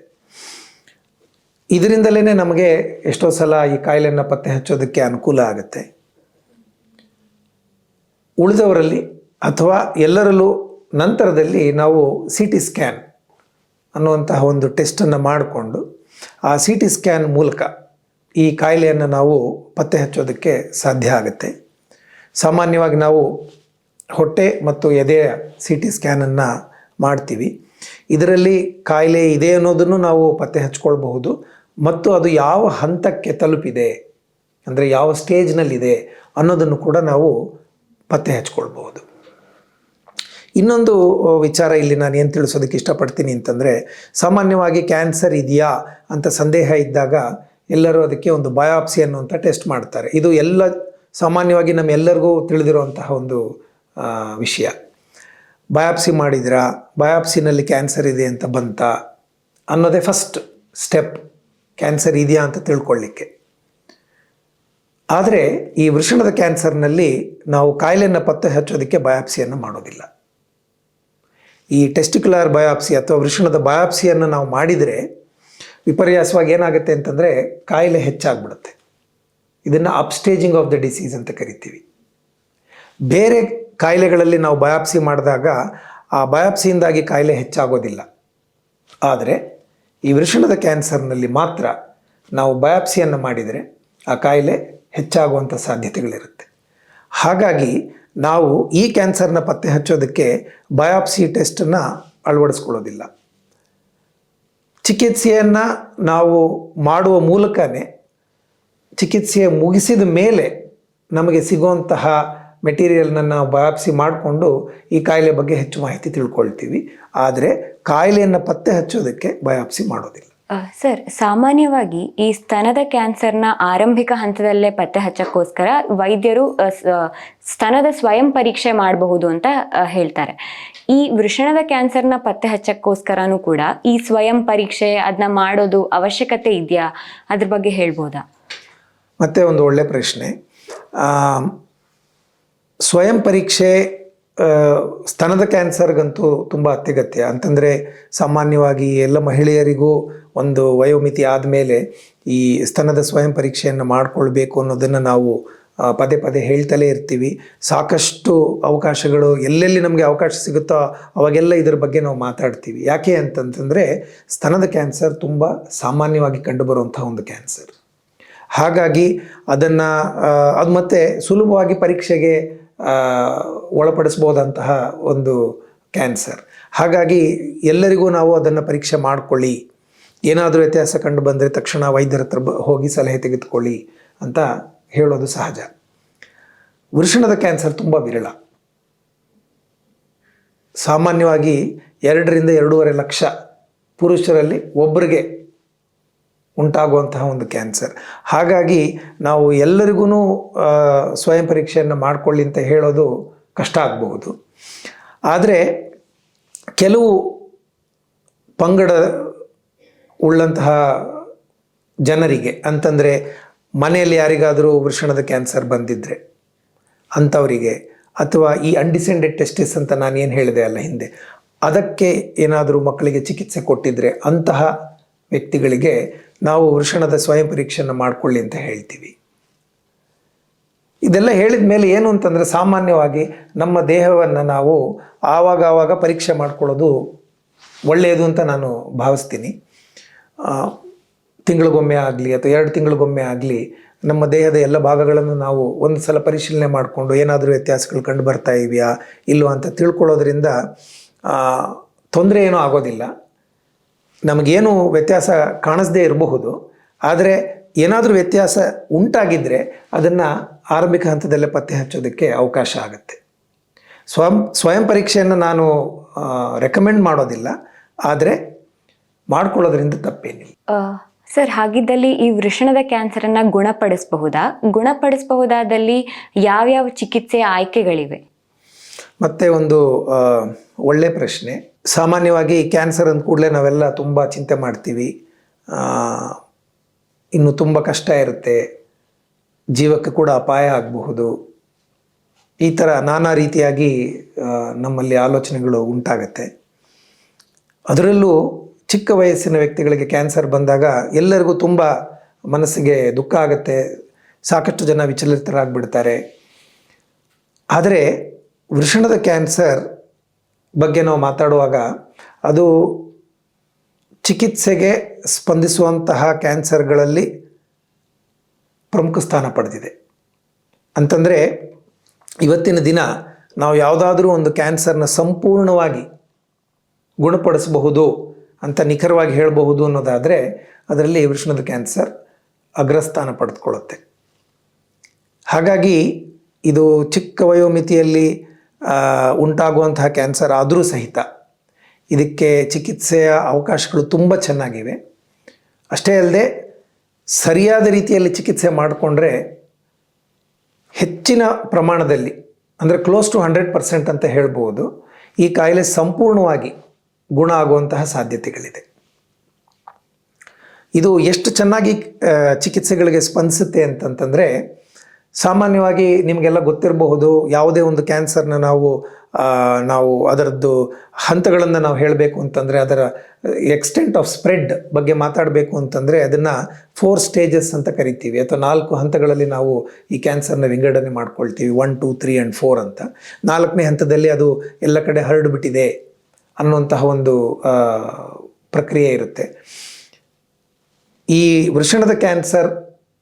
ಇದರಿಂದಲೇ ನಮಗೆ ಎಷ್ಟೋ ಸಲ ಈ ಕಾಯಿಲೆಯನ್ನು ಪತ್ತೆ ಹಚ್ಚೋದಕ್ಕೆ ಅನುಕೂಲ ಆಗುತ್ತೆ. ಉಳಿದವರಲ್ಲಿ ಅಥವಾ ಎಲ್ಲರಲ್ಲೂ ನಂತರದಲ್ಲಿ ನಾವು CT ಸ್ಕ್ಯಾನ್ ಅನ್ನುವಂತಹ ಒಂದು ಟೆಸ್ಟನ್ನು ಮಾಡಿಕೊಂಡು ಆ CT ಸ್ಕ್ಯಾನ್ ಮೂಲಕ ಈ ಕಾಯಿಲೆಯನ್ನು ನಾವು ಪತ್ತೆ ಹಚ್ಚೋದಕ್ಕೆ ಸಾಧ್ಯ ಆಗುತ್ತೆ. ಸಾಮಾನ್ಯವಾಗಿ ನಾವು ಹೊಟ್ಟೆ ಮತ್ತು ಎದೆಯ CT ಸ್ಕ್ಯಾನನ್ನು ಮಾಡ್ತೀವಿ. ಇದರಲ್ಲಿ ಕಾಯಿಲೆ ಇದೆ ಅನ್ನೋದನ್ನು ನಾವು ಪತ್ತೆ ಹಚ್ಕೊಳ್ಬಹುದು ಮತ್ತು ಅದು ಯಾವ ಹಂತಕ್ಕೆ ತಲುಪಿದೆ ಅಂದರೆ ಯಾವ ಸ್ಟೇಜ್ನಲ್ಲಿದೆ ಅನ್ನೋದನ್ನು ಕೂಡ ನಾವು ಪತ್ತೆ ಹಚ್ಕೊಳ್ಬಹುದು. ಇನ್ನೊಂದು ವಿಚಾರ ಇಲ್ಲಿ ನಾನು ಏನು ತಿಳಿಸೋದಕ್ಕೆ ಇಷ್ಟಪಡ್ತೀನಿ ಅಂತಂದರೆ, ಸಾಮಾನ್ಯವಾಗಿ ಕ್ಯಾನ್ಸರ್ ಇದೆಯಾ ಅಂತ ಸಂದೇಹ ಇದ್ದಾಗ ಎಲ್ಲರೂ ಅದಕ್ಕೆ ಒಂದು ಬಯಾಪ್ಸಿ ಅನ್ನುವಂಥ ಟೆಸ್ಟ್ ಮಾಡ್ತಾರೆ. ಇದು ಸಾಮಾನ್ಯವಾಗಿ ನಮ್ಮೆಲ್ಲರಿಗೂ ತಿಳಿದಿರುವಂತಹ ಒಂದು ವಿಷಯ. ಬಯಾಪ್ಸಿ ಮಾಡಿದ್ರಾ, ಬಯಾಪ್ಸಿನಲ್ಲಿ ಕ್ಯಾನ್ಸರ್ ಇದೆ ಅಂತ ಬಂತಾ ಅನ್ನೋದೇ ಫಸ್ಟ್ ಸ್ಟೆಪ್ ಕ್ಯಾನ್ಸರ್ ಇದೆಯಾ ಅಂತ ತಿಳ್ಕೊಳ್ಳಿಕ್ಕೆ. ಆದರೆ ಈ ವೃಷಣದ ಕ್ಯಾನ್ಸರ್ನಲ್ಲಿ ನಾವು ಕಾಯಿಲೆಯನ್ನು ಪತ್ತೆ ಹಚ್ಚೋದಕ್ಕೆ ಬಯಾಪ್ಸಿಯನ್ನು ಮಾಡೋದಿಲ್ಲ. ಈ ಟೆಸ್ಟಿಕ್ಯುಲರ್ ಬಯಾಪ್ಸಿ ಅಥವಾ ವೃಷಣದ ಬಯಾಪ್ಸಿಯನ್ನು ನಾವು ಮಾಡಿದರೆ ವಿಪರ್ಯಾಸವಾಗಿ ಏನಾಗುತ್ತೆ ಅಂತಂದರೆ ಕಾಯಿಲೆ ಹೆಚ್ಚಾಗ್ಬಿಡುತ್ತೆ. ಇದನ್ನು ಅಪ್ಸ್ಟೇಜಿಂಗ್ ಆಫ್ ದ ಡಿಸೀಸ್ ಅಂತ ಕರಿತೀವಿ. ಬೇರೆ ಕಾಯಿಲೆಗಳಲ್ಲಿ ನಾವು ಬಯಾಪ್ಸಿ ಮಾಡಿದಾಗ ಆ ಬಯಾಪ್ಸಿಯಿಂದಾಗಿ ಕಾಯಿಲೆ ಹೆಚ್ಚಾಗೋದಿಲ್ಲ. ಆದರೆ ಈ ವೃಷಣದ ಕ್ಯಾನ್ಸರ್ನಲ್ಲಿ ಮಾತ್ರ ನಾವು ಬಯಾಪ್ಸಿಯನ್ನು ಮಾಡಿದರೆ ಆ ಕಾಯಿಲೆ ಹೆಚ್ಚಾಗುವಂಥ ಸಾಧ್ಯತೆಗಳಿರುತ್ತೆ. ಹಾಗಾಗಿ ನಾವು ಈ ಕ್ಯಾನ್ಸರ್ನ ಪತ್ತೆ ಹಚ್ಚೋದಕ್ಕೆ ಬಯಾಪ್ಸಿ ಟೆಸ್ಟನ್ನು ಅಳವಡಿಸ್ಕೊಳ್ಳೋದಿಲ್ಲ. ಚಿಕಿತ್ಸೆಯನ್ನು ನಾವು ಮಾಡುವ ಮೂಲಕನೇ ಚಿಕಿತ್ಸೆ ಮುಗಿಸಿದ ಮೇಲೆ ನಮಗೆ ಸಿಗುವಂತಹ ಮೆಟೀರಿಯಲ್ನ ನಾವು ಬಯಾಪ್ಸಿ ಮಾಡಿಕೊಂಡು ಈ ಕಾಯಿಲೆ ಬಗ್ಗೆ ಹೆಚ್ಚು ಮಾಹಿತಿ ತಿಳ್ಕೊಳ್ತೀವಿ. ಆದರೆ ಕಾಯಿಲೆಯನ್ನು ಪತ್ತೆ ಹಚ್ಚೋದಕ್ಕೆ ಬಯಾಪ್ಸಿ ಮಾಡೋದಿಲ್ಲ. ಸರ್, ಸಾಮಾನ್ಯವಾಗಿ ಈ ಸ್ತನದ ಕ್ಯಾನ್ಸರ್ನ ಆರಂಭಿಕ ಹಂತದಲ್ಲೇ ಪತ್ತೆ ಹಚ್ಚಕ್ಕೋಸ್ಕರ ವೈದ್ಯರು ಸ್ತನದ ಸ್ವಯಂ ಪರೀಕ್ಷೆ ಮಾಡಬಹುದು ಅಂತ ಹೇಳ್ತಾರೆ. ಈ ವೃಷಣದ ಕ್ಯಾನ್ಸರ್ನ ಪತ್ತೆ ಹಚ್ಚಕ್ಕೋಸ್ಕರನೂ ಕೂಡ ಈ ಸ್ವಯಂ ಪರೀಕ್ಷೆ ಅದನ್ನ ಮಾಡೋದು ಅವಶ್ಯಕತೆ ಇದೆಯಾ? ಅದ್ರ ಬಗ್ಗೆ ಹೇಳ್ಬೋದಾ? ಮತ್ತೆ ಒಂದು ಒಳ್ಳೆ ಪ್ರಶ್ನೆ. ಸ್ವಯಂ ಪರೀಕ್ಷೆ ಸ್ತನದ ಕ್ಯಾನ್ಸರ್ಗಂತೂ ತುಂಬ ಅತ್ಯಗತ್ಯ. ಅಂತಂದರೆ ಸಾಮಾನ್ಯವಾಗಿ ಎಲ್ಲ ಮಹಿಳೆಯರಿಗೂ ಒಂದು ವಯೋಮಿತಿ ಆದಮೇಲೆ ಈ ಸ್ತನದ ಸ್ವಯಂ ಪರೀಕ್ಷೆಯನ್ನು ಮಾಡಿಕೊಳ್ಬೇಕು ಅನ್ನೋದನ್ನು ನಾವು ಪದೇ ಪದೇ ಹೇಳ್ತಲೇ ಇರ್ತೀವಿ. ಸಾಕಷ್ಟು ಅವಕಾಶಗಳು ಎಲ್ಲೆಲ್ಲಿ ನಮಗೆ ಅವಕಾಶ ಸಿಗುತ್ತೋ ಅವಾಗೆಲ್ಲ ಇದರ ಬಗ್ಗೆ ನಾವು ಮಾತಾಡ್ತೀವಿ. ಯಾಕೆ ಅಂತಂತಂದರೆ ಸ್ತನದ ಕ್ಯಾನ್ಸರ್ ತುಂಬ ಸಾಮಾನ್ಯವಾಗಿ ಕಂಡುಬರುವಂಥ ಒಂದು ಕ್ಯಾನ್ಸರ್. ಹಾಗಾಗಿ ಅದನ್ನು ಅದು ಮತ್ತೆ ಸುಲಭವಾಗಿ ಪರೀಕ್ಷೆಗೆ ಒಳಪಡಿಸ್ಬೋದಂತಹ ಒಂದು ಕ್ಯಾನ್ಸರ್. ಹಾಗಾಗಿ ಎಲ್ಲರಿಗೂ ನಾವು ಅದನ್ನು ಪರೀಕ್ಷೆ ಮಾಡಿಕೊಳ್ಳಿ, ಏನಾದರೂ ವ್ಯತ್ಯಾಸ ಕಂಡು ಬಂದರೆ ತಕ್ಷಣ ವೈದ್ಯರ ಹತ್ರ ಹೋಗಿ ಸಲಹೆ ತೆಗೆದುಕೊಳ್ಳಿ ಅಂತ ಹೇಳೋದು ಸಹಜ. ವೃಷಣದ ಕ್ಯಾನ್ಸರ್ ತುಂಬ ವಿರಳ. ಸಾಮಾನ್ಯವಾಗಿ 2 ರಿಂದ 2.5 ಲಕ್ಷ ಪುರುಷರಲ್ಲಿ ಒಬ್ಬರಿಗೆ ಉಂಟಾಗುವಂತಹ ಒಂದು ಕ್ಯಾನ್ಸರ್. ಹಾಗಾಗಿ ನಾವು ಎಲ್ಲರಿಗೂ ಸ್ವಯಂ ಪರೀಕ್ಷೆಯನ್ನು ಮಾಡಿಕೊಳ್ಳಿ ಅಂತ ಹೇಳೋದು ಕಷ್ಟ ಆಗಬಹುದು. ಆದರೆ ಕೆಲವು ಪಂಗಡ ಉಳ್ಳಂತಹ ಜನರಿಗೆ, ಅಂತಂದರೆ ಮನೆಯಲ್ಲಿ ಯಾರಿಗಾದರೂ ವೃಷಣದ ಕ್ಯಾನ್ಸರ್ ಬಂದಿದ್ದರೆ ಅಂಥವರಿಗೆ, ಅಥವಾ ಈ ಅನ್ಡಿಸೆಂಡೆಡ್ ಟೆಸ್ಟಿಸ್ ಅಂತ ನಾನು ಏನು ಹೇಳಿದೆ ಅಲ್ಲ ಹಿಂದೆ, ಅದಕ್ಕೆ ಏನಾದರೂ ಮಕ್ಕಳಿಗೆ ಚಿಕಿತ್ಸೆ ಕೊಟ್ಟಿದ್ದರೆ ಅಂತಹ ವ್ಯಕ್ತಿಗಳಿಗೆ ನಾವು ವೃಷಣದ ಸ್ವಯಂ ಪರೀಕ್ಷೆಯನ್ನು ಮಾಡಿಕೊಳ್ಳಿ ಅಂತ ಹೇಳ್ತೀವಿ. ಇದೆಲ್ಲ ಹೇಳಿದ ಮೇಲೆ ಏನು ಅಂತಂದರೆ ಸಾಮಾನ್ಯವಾಗಿ ನಮ್ಮ ದೇಹವನ್ನು ನಾವು ಆವಾಗ ಪರೀಕ್ಷೆ ಮಾಡ್ಕೊಳ್ಳೋದು ಒಳ್ಳೆಯದು ಅಂತ ನಾನು ಭಾವಿಸ್ತೀನಿ. ತಿಂಗಳಿಗೊಮ್ಮೆ ಆಗಲಿ ಅಥವಾ 2 ತಿಂಗಳಿಗೊಮ್ಮೆ ಆಗಲಿ ನಮ್ಮ ದೇಹದ ಎಲ್ಲ ಭಾಗಗಳನ್ನು ನಾವು ಒಂದು ಸಲ ಪರಿಶೀಲನೆ ಮಾಡಿಕೊಂಡು ಏನಾದರೂ ವ್ಯತ್ಯಾಸಗಳು ಕಂಡು ಬರ್ತಾ ಇದೆಯಾ ಇಲ್ವಾ ಅಂತ ತಿಳ್ಕೊಳ್ಳೋದ್ರಿಂದ ತೊಂದರೆ ಏನೂ ಆಗೋದಿಲ್ಲ. ನಮಗೇನು ವ್ಯತ್ಯಾಸ ಕಾಣಿಸದೇ ಇರಬಹುದು, ಆದರೆ ಏನಾದರೂ ವ್ಯತ್ಯಾಸ ಉಂಟಾಗಿದ್ದರೆ ಅದನ್ನು ಆರಂಭಿಕ ಹಂತದಲ್ಲೇ ಪತ್ತೆ ಹಚ್ಚೋದಕ್ಕೆ ಅವಕಾಶ ಆಗುತ್ತೆ. ಸ್ವಯಂ ಪರೀಕ್ಷೆಯನ್ನು ನಾನು ರೆಕಮೆಂಡ್ ಮಾಡೋದಿಲ್ಲ, ಆದರೆ ಮಾಡ್ಕೊಳ್ಳೋದ್ರಿಂದ ತಪ್ಪೇನಿಲ್ಲ. ಸರ್, ಹಾಗಿದ್ದಲ್ಲಿ ಈ ವೃಷಣದ ಕ್ಯಾನ್ಸರನ್ನು ಗುಣಪಡಿಸಬಹುದಾದಲ್ಲಿ ಯಾವ್ಯಾವ ಚಿಕಿತ್ಸೆಯ ಆಯ್ಕೆಗಳಿವೆ? ಮತ್ತೆ ಒಂದು ಒಳ್ಳೆ ಪ್ರಶ್ನೆ. ಸಾಮಾನ್ಯವಾಗಿ ಕ್ಯಾನ್ಸರ್ ಅಂದ ಕೂಡಲೇ ನಾವೆಲ್ಲ ತುಂಬ ಚಿಂತೆ ಮಾಡ್ತೀವಿ. ಇನ್ನು ತುಂಬ ಕಷ್ಟ ಇರುತ್ತೆ, ಜೀವಕ್ಕೆ ಕೂಡ ಅಪಾಯ ಆಗಬಹುದು, ಈ ಥರ ನಾನಾ ರೀತಿಯಾಗಿ ನಮ್ಮಲ್ಲಿ ಆಲೋಚನೆಗಳು ಉಂಟಾಗತ್ತೆ. ಅದರಲ್ಲೂ ಚಿಕ್ಕ ವಯಸ್ಸಿನ ವ್ಯಕ್ತಿಗಳಿಗೆ ಕ್ಯಾನ್ಸರ್ ಬಂದಾಗ ಎಲ್ಲರಿಗೂ ತುಂಬ ಮನಸ್ಸಿಗೆ ದುಃಖ ಆಗುತ್ತೆ, ಸಾಕಷ್ಟು ಜನ ವಿಚಲಿತರಾಗಿಬಿಡ್ತಾರೆ. ಆದರೆ ವೃಷಣದ ಕ್ಯಾನ್ಸರ್ ಬಗ್ಗೆ ನಾವು ಮಾತಾಡುವಾಗ ಅದು ಚಿಕಿತ್ಸೆಗೆ ಸ್ಪಂದಿಸುವಂತಹ ಕ್ಯಾನ್ಸರ್ಗಳಲ್ಲಿ ಪ್ರಮುಖ ಸ್ಥಾನ ಪಡೆದಿದೆ. ಅಂತಂದರೆ ಇವತ್ತಿನ ದಿನ ನಾವು ಯಾವುದಾದ್ರೂ ಒಂದು ಕ್ಯಾನ್ಸರ್ನ ಸಂಪೂರ್ಣವಾಗಿ ಗುಣಪಡಿಸಬಹುದು ಅಂತ ನಿಖರವಾಗಿ ಹೇಳಬಹುದು ಅನ್ನೋದಾದರೆ ಅದರಲ್ಲಿ ವೃಷಣದ ಕ್ಯಾನ್ಸರ್ ಅಗ್ರಸ್ಥಾನ ಪಡೆದುಕೊಳ್ಳುತ್ತೆ. ಹಾಗಾಗಿ ಇದು ಚಿಕ್ಕ ವಯೋಮಿತಿಯಲ್ಲಿ ಉಂಟಾಗುವಂತಹ ಕ್ಯಾನ್ಸರ್ ಆದರೂ ಸಹಿತ ಇದಕ್ಕೆ ಚಿಕಿತ್ಸೆಯ ಅವಕಾಶಗಳು ತುಂಬ ಚೆನ್ನಾಗಿವೆ. ಅಷ್ಟೇ ಅಲ್ಲದೆ ಸರಿಯಾದ ರೀತಿಯಲ್ಲಿ ಚಿಕಿತ್ಸೆ ಮಾಡಿಕೊಂಡ್ರೆ ಹೆಚ್ಚಿನ ಪ್ರಮಾಣದಲ್ಲಿ, ಅಂದರೆ ಕ್ಲೋಸ್ ಟು 100% ಅಂತ ಹೇಳ್ಬೋದು, ಈ ಕಾಯಿಲೆ ಸಂಪೂರ್ಣವಾಗಿ ಗುಣ ಆಗುವಂತಹ ಸಾಧ್ಯತೆಗಳಿದೆ. ಇದು ಎಷ್ಟು ಚೆನ್ನಾಗಿ ಚಿಕಿತ್ಸೆಗಳಿಗೆ ಸ್ಪಂದಿಸುತ್ತೆ ಅಂತಂತಂದರೆ ಸಾಮಾನ್ಯವಾಗಿ ನಿಮಗೆಲ್ಲ ಗೊತ್ತಿರಬಹುದು, ಯಾವುದೇ ಒಂದು ಕ್ಯಾನ್ಸರ್ನ ನಾವು ಅದರದ್ದು ಹಂತಗಳನ್ನು ನಾವು ಹೇಳಬೇಕು ಅಂತಂದರೆ, ಅದರ ಎಕ್ಸ್ಟೆಂಟ್ ಆಫ್ ಸ್ಪ್ರೆಡ್ ಬಗ್ಗೆ ಮಾತಾಡಬೇಕು ಅಂತಂದರೆ ಅದನ್ನು 4 ಸ್ಟೇಜಸ್ ಅಂತ ಕರಿತೀವಿ, ಅಥವಾ 4 ಹಂತಗಳಲ್ಲಿ ನಾವು ಈ ಕ್ಯಾನ್ಸರ್ನ ವಿಂಗಡಣೆ ಮಾಡ್ಕೊಳ್ತೀವಿ. 1, 2, 3 ಆ್ಯಂಡ್ 4 ಅಂತ. 4ನೇ ಹಂತದಲ್ಲಿ ಅದು ಎಲ್ಲ ಕಡೆ ಹರಡಿಬಿಟ್ಟಿದೆ ಅನ್ನುವಂತಹ ಒಂದು ಪ್ರಕ್ರಿಯೆ ಇರುತ್ತೆ. ಈ ವೃಷಣದ ಕ್ಯಾನ್ಸರ್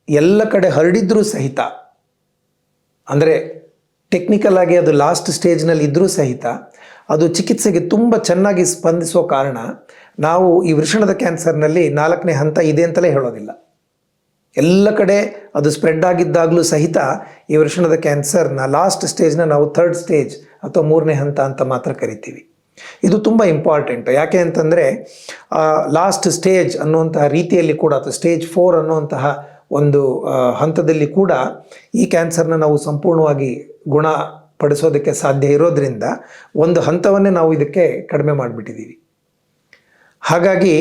ಎಲ್ಲ ಕಡೆ ಹರಡಿದ್ರೂ ಸಹಿತ, ಅಂದರೆ ಟೆಕ್ನಿಕಲ್ ಆಗಿ ಅದು ಲಾಸ್ಟ್ ಸ್ಟೇಜ್ನಲ್ಲಿ ಇದ್ದರೂ ಸಹಿತ ಅದು ಚಿಕಿತ್ಸೆಗೆ ತುಂಬ ಚೆನ್ನಾಗಿ ಸ್ಪಂದಿಸೋ ಕಾರಣ ನಾವು ಈ ವೃಷಣದ ಕ್ಯಾನ್ಸರ್ನಲ್ಲಿ 4ನೇ ಹಂತ ಇದೆ ಅಂತಲೇ ಹೇಳೋದಿಲ್ಲ. ಎಲ್ಲ ಕಡೆ ಅದು ಸ್ಪ್ರೆಡ್ ಆಗಿದ್ದಾಗಲೂ ಸಹಿತ ಈ ವೃಷಣದ ಕ್ಯಾನ್ಸರ್ನ ಲಾಸ್ಟ್ ಸ್ಟೇಜ್ನ ನಾವು 3rd ಸ್ಟೇಜ್ ಅಥವಾ 3ನೇ ಹಂತ ಅಂತ ಮಾತ್ರ ಕರಿತೀವಿ. ಇದು ತುಂಬ ಇಂಪಾರ್ಟೆಂಟ್. ಯಾಕೆ ಅಂತಂದರೆ ಲಾಸ್ಟ್ ಸ್ಟೇಜ್ ಅನ್ನುವಂತಹ ರೀತಿಯಲ್ಲಿ ಕೂಡ, ಅಥವಾ ಸ್ಟೇಜ್ 4 ಅನ್ನುವಂತಹ ಒಂದು ಹಂತದಲ್ಲಿ ಕೂಡ ಈ ಕ್ಯಾನ್ಸರ್ನ ನಾವು ಸಂಪೂರ್ಣವಾಗಿ ಗುಣಪಡಿಸೋದಕ್ಕೆ ಸಾಧ್ಯ ಇರೋದ್ರಿಂದ ಒಂದು ಹಂತವನ್ನೇ ನಾವು ಇದಕ್ಕೆ ಕಡಿಮೆ ಮಾಡಿಬಿಟ್ಟಿದ್ದೀವಿ. ಹಾಗಾಗಿ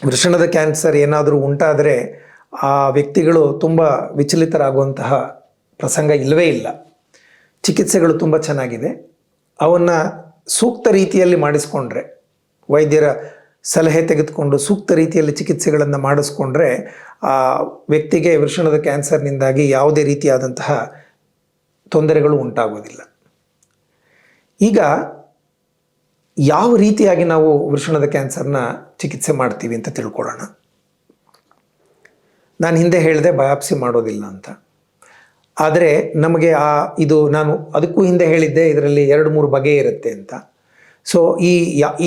ವೃಷಣದ ಕ್ಯಾನ್ಸರ್ ಏನಾದರೂ ಉಂಟಾದರೆ ಆ ವ್ಯಕ್ತಿಗಳು ತುಂಬ ವಿಚಲಿತರಾಗುವಂತಹ ಪ್ರಸಂಗ ಇಲ್ಲವೇ ಇಲ್ಲ. ಚಿಕಿತ್ಸೆಗಳು ತುಂಬ ಚೆನ್ನಾಗಿದೆ. ಅವನ್ನು ಸೂಕ್ತ ರೀತಿಯಲ್ಲಿ ಮಾಡಿಸ್ಕೊಂಡ್ರೆ, ವೈದ್ಯರ ಸಲಹೆ ತೆಗೆದುಕೊಂಡು ಸೂಕ್ತ ರೀತಿಯಲ್ಲಿ ಚಿಕಿತ್ಸೆಗಳನ್ನು ಮಾಡಿಸ್ಕೊಂಡ್ರೆ ಆ ವ್ಯಕ್ತಿಗೆ ವೃಷಣದ ಕ್ಯಾನ್ಸರ್ನಿಂದಾಗಿ ಯಾವುದೇ ರೀತಿಯಾದಂತಹ ತೊಂದರೆಗಳು ಉಂಟಾಗೋದಿಲ್ಲ. ಈಗ ಯಾವ ರೀತಿಯಾಗಿ ನಾವು ವೃಷಣದ ಕ್ಯಾನ್ಸರ್ನ ಚಿಕಿತ್ಸೆ ಮಾಡ್ತೀವಿ ಅಂತ ತಿಳ್ಕೊಳ್ಳೋಣ. ನಾನು ಹಿಂದೆ ಹೇಳಿದೆ ಬಯಾಪ್ಸಿ ಮಾಡೋದಿಲ್ಲ ಅಂತ. ಆದರೆ ನಮಗೆ ನಾನು ಅದಕ್ಕೂ ಹಿಂದೆ ಹೇಳಿದ್ದೆ ಇದರಲ್ಲಿ 2-3 ಬಗೆ ಇರುತ್ತೆ ಅಂತ. ಸೊ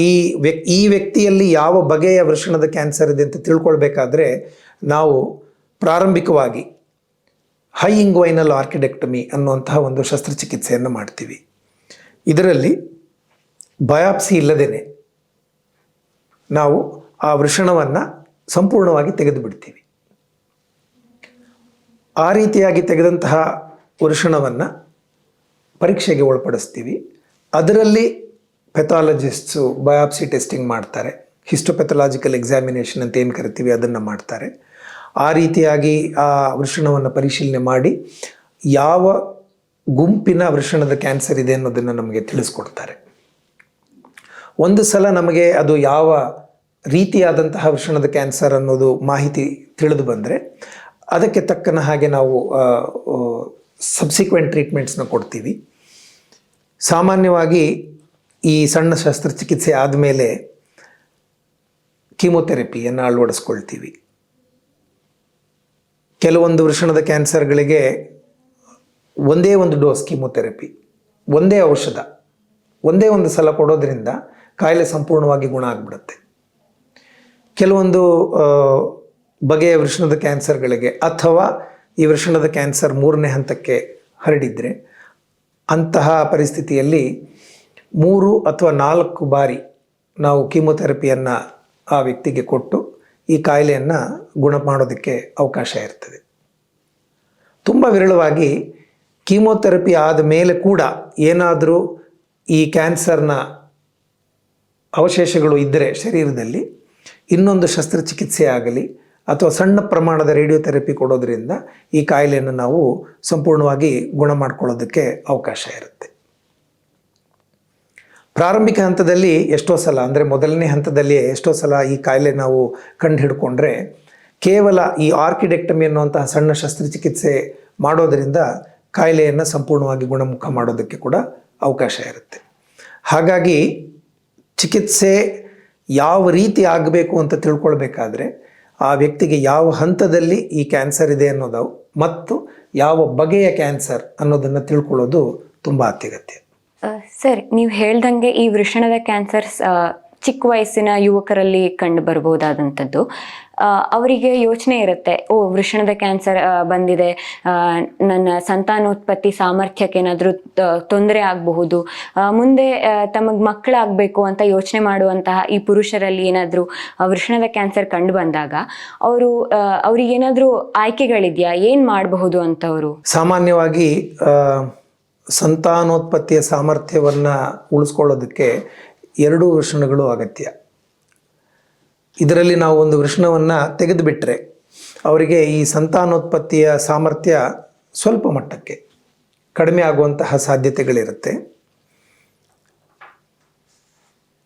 ಈ ವ್ಯಕ್ತಿಯಲ್ಲಿ ಯಾವ ಬಗೆಯ ವೃಷಣದ ಕ್ಯಾನ್ಸರ್ ಇದೆ ಅಂತ ತಿಳ್ಕೊಳ್ಬೇಕಾದ್ರೆ ನಾವು ಪ್ರಾರಂಭಿಕವಾಗಿ ಹೈ ಇಂಗ್ವೈನಲ್ ಆರ್ಕಿಡೆಕ್ಟಮಿ ಅನ್ನುವಂತಹ ಒಂದು ಶಸ್ತ್ರಚಿಕಿತ್ಸೆಯನ್ನು ಮಾಡ್ತೀವಿ. ಇದರಲ್ಲಿ ಬಯಾಪ್ಸಿ ಇಲ್ಲದೇನೆ ನಾವು ಆ ವೃಷಣವನ್ನು ಸಂಪೂರ್ಣವಾಗಿ ತೆಗೆದು ಬಿಡ್ತೀವಿ. ಆ ರೀತಿಯಾಗಿ ತೆಗೆದಂತಹ ವೃಷಣವನ್ನು ಪರೀಕ್ಷೆಗೆ ಒಳಪಡಿಸ್ತೀವಿ. ಅದರಲ್ಲಿ ಪೆಥಾಲಜಿಸ್ಟ್ಸು ಬಯಾಪ್ಸಿ ಟೆಸ್ಟಿಂಗ್ ಮಾಡ್ತಾರೆ. ಹಿಸ್ಟೋಪೆಥಾಲಜಿಕಲ್ ಎಕ್ಸಾಮಿನೇಷನ್ ಅಂತ ಏನು ಕರಿತೀವಿ ಅದನ್ನು ಮಾಡ್ತಾರೆ. ಆ ರೀತಿಯಾಗಿ ಆ ವೃಷಣವನ್ನು ಪರಿಶೀಲನೆ ಮಾಡಿ ಯಾವ ಗುಂಪಿನ ವೃಷಣದ ಕ್ಯಾನ್ಸರ್ ಇದೆ ಅನ್ನೋದನ್ನು ನಮಗೆ ತಿಳಿಸ್ಕೊಡ್ತಾರೆ. ಒಂದು ಸಲ ನಮಗೆ ಅದು ಯಾವ ರೀತಿಯಾದಂತಹ ವೃಷಣದ ಕ್ಯಾನ್ಸರ್ ಅನ್ನೋದು ಮಾಹಿತಿ ತಿಳಿದು ಬಂದರೆ ಅದಕ್ಕೆ ತಕ್ಕನ ಹಾಗೆ ನಾವು ಸಬ್ಸಿಕ್ವೆಂಟ್ ಟ್ರೀಟ್ಮೆಂಟ್ಸ್ನ ಕೊಡ್ತೀವಿ. ಸಾಮಾನ್ಯವಾಗಿ ಈ ಸಣ್ಣ ಶಸ್ತ್ರಚಿಕಿತ್ಸೆ ಆದಮೇಲೆ ಕೀಮೊಥೆರಪಿಯನ್ನು ಅಳವಡಿಸ್ಕೊಳ್ತೀವಿ. ಕೆಲವೊಂದು ವೃಷಣದ ಕ್ಯಾನ್ಸರ್ಗಳಿಗೆ ಒಂದೇ ಒಂದು ಡೋಸ್ ಕೀಮೊಥೆರಪಿ, ಒಂದೇ ಔಷಧ, ಒಂದೇ ಒಂದು ಸಲ ಕೊಡೋದ್ರಿಂದ ಕಾಯಿಲೆ ಸಂಪೂರ್ಣವಾಗಿ ಗುಣ ಆಗಿಬಿಡುತ್ತೆ. ಕೆಲವೊಂದು ಬಗೆಯ ವೃಷಣದ ಕ್ಯಾನ್ಸರ್ಗಳಿಗೆ, ಅಥವಾ ಈ ವೃಷಣದ ಕ್ಯಾನ್ಸರ್ 3ನೇ ಹಂತಕ್ಕೆ ಹರಡಿದರೆ ಅಂತಹ ಪರಿಸ್ಥಿತಿಯಲ್ಲಿ 3 ಅಥವಾ 4 ಬಾರಿ ನಾವು ಕೀಮೊಥೆರಪಿಯನ್ನು ಆ ವ್ಯಕ್ತಿಗೆ ಕೊಟ್ಟು ಈ ಕಾಯಿಲೆಯನ್ನು ಗುಣ ಮಾಡೋದಕ್ಕೆ ಅವಕಾಶ ಇರ್ತದೆ. ತುಂಬ ವಿರಳವಾಗಿ ಕೀಮೊಥೆರಪಿ ಆದ ಮೇಲೆ ಕೂಡ ಏನಾದರೂ ಈ ಕ್ಯಾನ್ಸರ್ನ ಅವಶೇಷಗಳು ಇದ್ದರೆ ಶರೀರದಲ್ಲಿ ಇನ್ನೊಂದು ಶಸ್ತ್ರಚಿಕಿತ್ಸೆ ಆಗಲಿ ಅಥವಾ ಸಣ್ಣ ಪ್ರಮಾಣದ ರೇಡಿಯೋಥೆರಪಿ ಕೊಡೋದ್ರಿಂದ ಈ ಕಾಯಿಲೆಯನ್ನು ನಾವು ಸಂಪೂರ್ಣವಾಗಿ ಗುಣ ಮಾಡ್ಕೊಳ್ಳೋದಕ್ಕೆ ಅವಕಾಶ ಇರುತ್ತೆ. ಪ್ರಾರಂಭಿಕ ಹಂತದಲ್ಲಿ ಎಷ್ಟೋ ಸಲ, ಅಂದರೆ ಮೊದಲನೇ ಹಂತದಲ್ಲಿ ಎಷ್ಟೋ ಸಲ ಈ ಕಾಯಿಲೆ ನಾವು ಕಂಡು ಹಿಡ್ಕೊಂಡ್ರೆ ಕೇವಲ ಈ ಆರ್ಕಿಡೆಕ್ಟಮಿ ಅನ್ನುವಂತಹ ಸಣ್ಣ ಶಸ್ತ್ರಚಿಕಿತ್ಸೆ ಮಾಡೋದರಿಂದ ಕಾಯಿಲೆಯನ್ನು ಸಂಪೂರ್ಣವಾಗಿ ಗುಣಮುಖ ಮಾಡೋದಕ್ಕೆ ಕೂಡ ಅವಕಾಶ ಇರುತ್ತೆ. ಹಾಗಾಗಿ ಚಿಕಿತ್ಸೆ ಯಾವ ರೀತಿ ಆಗಬೇಕು ಅಂತ ತಿಳ್ಕೊಳ್ಬೇಕಾದ್ರೆ ಆ ವ್ಯಕ್ತಿಗೆ ಯಾವ ಹಂತದಲ್ಲಿ ಈ ಕ್ಯಾನ್ಸರ್ ಇದೆ ಅನ್ನೋದು ಮತ್ತು ಯಾವ ಬಗೆಯ ಕ್ಯಾನ್ಸರ್ ಅನ್ನೋದನ್ನು ತಿಳ್ಕೊಳ್ಳೋದು ತುಂಬ ಅತ್ಯಗತ್ಯ. ಸರ್, ನೀವು ಹೇಳ್ದಂಗೆ ಈ ವೃಷಣದ ಕ್ಯಾನ್ಸರ್ಸ್ ಚಿಕ್ಕ ವಯಸ್ಸಿನ ಯುವಕರಲ್ಲಿ ಕಂಡು ಬರ್ಬೋದಾದಂಥದ್ದು. ಅವರಿಗೆ ಯೋಚನೆ ಇರುತ್ತೆ, ವೃಷಣದ ಕ್ಯಾನ್ಸರ್ ಬಂದಿದೆ, ನನ್ನ ಸಂತಾನೋತ್ಪತ್ತಿ ಸಾಮರ್ಥ್ಯಕ್ಕೆ ಏನಾದರೂ ತೊಂದರೆ ಆಗಬಹುದು, ಮುಂದೆ ತಮಗೆ ಮಕ್ಕಳಾಗಬೇಕು ಅಂತ ಯೋಚನೆ ಮಾಡುವಂತಹ ಈ ಪುರುಷರಲ್ಲಿ ಏನಾದರೂ ವೃಷಣದ ಕ್ಯಾನ್ಸರ್ ಕಂಡು ಬಂದಾಗ ಅವ್ರಿಗೇನಾದರೂ ಆಯ್ಕೆಗಳಿದೆಯಾ? ಏನು ಮಾಡಬಹುದು ಅಂತವರು? ಸಾಮಾನ್ಯವಾಗಿ ಸಂತಾನೋತ್ಪತ್ತಿಯ ಸಾಮರ್ಥ್ಯವನ್ನು ಉಳಿಸ್ಕೊಳ್ಳೋದಕ್ಕೆ 2 ವೃಷಣಗಳು ಅಗತ್ಯ. ಇದರಲ್ಲಿ ನಾವು ಒಂದು ವೃಷಣವನ್ನು ತೆಗೆದುಬಿಟ್ರೆ ಅವರಿಗೆ ಈ ಸಂತಾನೋತ್ಪತ್ತಿಯ ಸಾಮರ್ಥ್ಯ ಸ್ವಲ್ಪ ಮಟ್ಟಕ್ಕೆ ಕಡಿಮೆ ಆಗುವಂತಹ ಸಾಧ್ಯತೆಗಳಿರುತ್ತೆ.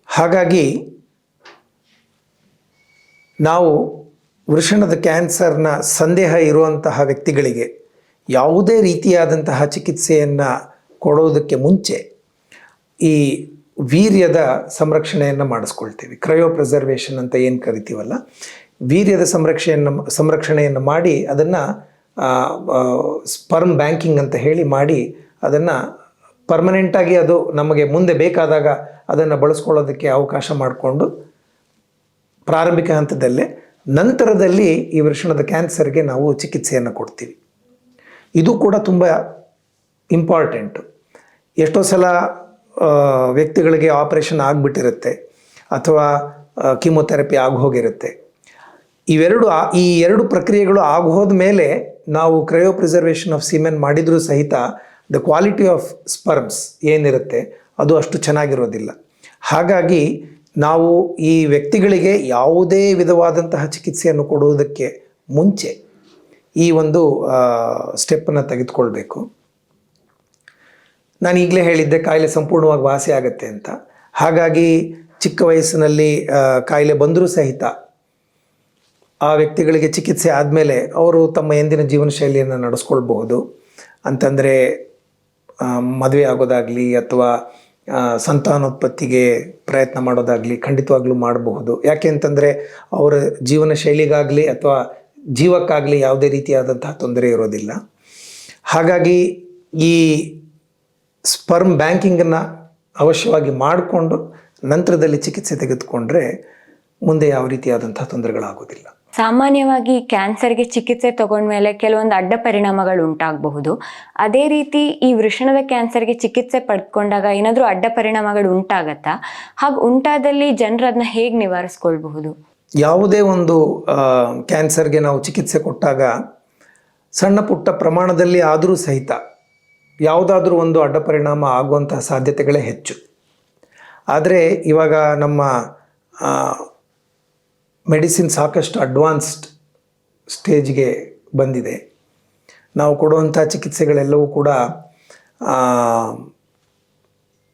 ಹಾಗಾಗಿ ನಾವು ವೃಷಣದ ಕ್ಯಾನ್ಸರ್ನ ಸಂದೇಹ ಇರುವಂತಹ ವ್ಯಕ್ತಿಗಳಿಗೆ ಯಾವುದೇ ರೀತಿಯಾದಂತಹ ಚಿಕಿತ್ಸೆಯನ್ನು ಕೊಡೋದಕ್ಕೆ ಮುಂಚೆ ಈ ವೀರ್ಯದ ಸಂರಕ್ಷಣೆಯನ್ನು ಮಾಡಿಸ್ಕೊಳ್ತೀವಿ. ಕ್ರಯೋಪ್ರಿಸರ್ವೇಷನ್ ಅಂತ ಏನು ಕರಿತೀವಲ್ಲ, ವೀರ್ಯದ ಸಂರಕ್ಷಣೆಯನ್ನು ಮಾಡಿ ಅದನ್ನು ಸ್ಪರ್ಮ್ ಬ್ಯಾಂಕಿಂಗ್ ಅಂತ ಹೇಳಿ ಮಾಡಿ ಅದನ್ನು ಪರ್ಮನೆಂಟಾಗಿ ಅದು ನಮಗೆ ಮುಂದೆ ಬೇಕಾದಾಗ ಅದನ್ನು ಬಳಸ್ಕೊಳ್ಳೋದಕ್ಕೆ ಅವಕಾಶ ಮಾಡಿಕೊಂಡು ಪ್ರಾರಂಭಿಕ ಹಂತದಲ್ಲೇ ನಂತರದಲ್ಲಿ ಈ ವೃಷಣದ ಕ್ಯಾನ್ಸರ್ಗೆ ನಾವು ಚಿಕಿತ್ಸೆಯನ್ನು ಕೊಡ್ತೀವಿ. ಇದು ಕೂಡ ತುಂಬ ಇಂಪಾರ್ಟೆಂಟು. ಎಷ್ಟೋ ಸಲ ವ್ಯಕ್ತಿಗಳಿಗೆ ಆಪರೇಷನ್ ಆಗಿಬಿಟ್ಟಿರುತ್ತೆ ಅಥವಾ ಕೀಮೊಥೆರಪಿ ಆಗೋಗಿರುತ್ತೆ. ಈ ಎರಡು ಪ್ರಕ್ರಿಯೆಗಳು ಆಗೋದ ಮೇಲೆ ನಾವು ಕ್ರಯೋಪ್ರಿಸರ್ವೇಷನ್ ಆಫ್ ಸೀಮೆನ್ ಮಾಡಿದರೂ ಸಹಿತ ದ ಕ್ವಾಲಿಟಿ ಆಫ್ ಸ್ಪರ್ಮ್ಸ್ ಏನಿರುತ್ತೆ ಅದು ಅಷ್ಟು ಚೆನ್ನಾಗಿರೋದಿಲ್ಲ. ಹಾಗಾಗಿ ನಾವು ಈ ವ್ಯಕ್ತಿಗಳಿಗೆ ಯಾವುದೇ ವಿಧವಾದಂತಹ ಚಿಕಿತ್ಸೆಯನ್ನು ಕೊಡುವುದಕ್ಕೆ ಮುಂಚೆ ಈ ಒಂದು ಸ್ಟೆಪ್ಪನ್ನು ತೆಗೆದುಕೊಳ್ಬೇಕು. ನಾನು ಈಗಲೇ ಹೇಳಿದ್ದೆ ಕಾಯಿಲೆ ಸಂಪೂರ್ಣವಾಗಿ ವಾಸಿ ಆಗುತ್ತೆ ಅಂತ. ಹಾಗಾಗಿ ಚಿಕ್ಕ ವಯಸ್ಸಿನಲ್ಲಿ ಕಾಯಿಲೆ ಬಂದರೂ ಸಹಿತ ಆ ವ್ಯಕ್ತಿಗಳಿಗೆ ಚಿಕಿತ್ಸೆ ಆದಮೇಲೆ ಅವರು ತಮ್ಮ ಎಂದಿನ ಜೀವನ ಶೈಲಿಯನ್ನು ನಡೆಸ್ಕೊಳ್ಬಹುದು. ಅಂತಂದರೆ ಮದುವೆ ಆಗೋದಾಗಲಿ ಅಥವಾ ಸಂತಾನೋತ್ಪತ್ತಿಗೆ ಪ್ರಯತ್ನ ಮಾಡೋದಾಗಲಿ ಖಂಡಿತವಾಗ್ಲೂ ಮಾಡಬಹುದು. ಯಾಕೆ ಅಂತಂದರೆ ಅವರ ಜೀವನ ಶೈಲಿಗಾಗಲಿ ಅಥವಾ ಜೀವಕ್ಕಾಗಲಿ ಯಾವುದೇ ರೀತಿಯಾದಂತಹ ತೊಂದರೆ ಇರೋದಿಲ್ಲ. ಹಾಗಾಗಿ ಈ ಸ್ಪರ್ಮ್ ಬ್ಯಾಂಕಿಂಗನ್ನು ಅವಶ್ಯವಾಗಿ ಮಾಡಿಕೊಂಡು ನಂತರದಲ್ಲಿ ಚಿಕಿತ್ಸೆ ತೆಗೆದುಕೊಂಡ್ರೆ ಮುಂದೆ ಯಾವ ರೀತಿಯಾದಂತಹ ತೊಂದರೆಗಳಾಗೋದಿಲ್ಲ. ಸಾಮಾನ್ಯವಾಗಿ ಕ್ಯಾನ್ಸರ್ಗೆ ಚಿಕಿತ್ಸೆ ತಗೊಂಡ್ಮೇಲೆ ಕೆಲವೊಂದು ಅಡ್ಡ ಪರಿಣಾಮಗಳು ಉಂಟಾಗಬಹುದು. ಅದೇ ರೀತಿ ಈ ವೃಷಣದ ಕ್ಯಾನ್ಸರ್ಗೆ ಚಿಕಿತ್ಸೆ ಪಡ್ಕೊಂಡಾಗ ಏನಾದರೂ ಅಡ್ಡ ಪರಿಣಾಮಗಳು ಉಂಟಾಗತ್ತಾ? ಹಾಗೆ ಉಂಟಾದಲ್ಲಿ ಜನರು ಅದನ್ನ ಹೇಗೆ ನಿವಾರಿಸ್ಕೊಳ್ಬಹುದು? ಯಾವುದೇ ಒಂದು ಕ್ಯಾನ್ಸರ್ಗೆ ನಾವು ಚಿಕಿತ್ಸೆ ಕೊಟ್ಟಾಗ ಸಣ್ಣ ಪುಟ್ಟ ಪ್ರಮಾಣದಲ್ಲಿ ಆದರೂ ಸಹಿತ ಯಾವುದಾದ್ರೂ ಒಂದು ಅಡ್ಡ ಪರಿಣಾಮ ಆಗುವಂತಹ ಸಾಧ್ಯತೆಗಳೇ ಹೆಚ್ಚು. ಆದರೆ ಇವಾಗ ನಮ್ಮ ಮೆಡಿಸಿನ್ ಸಾಕಷ್ಟು ಅಡ್ವಾನ್ಸ್ಡ್ ಸ್ಟೇಜ್ಗೆ ಬಂದಿದೆ. ನಾವು ಕೊಡುವಂಥ ಚಿಕಿತ್ಸೆಗಳೆಲ್ಲವೂ ಕೂಡ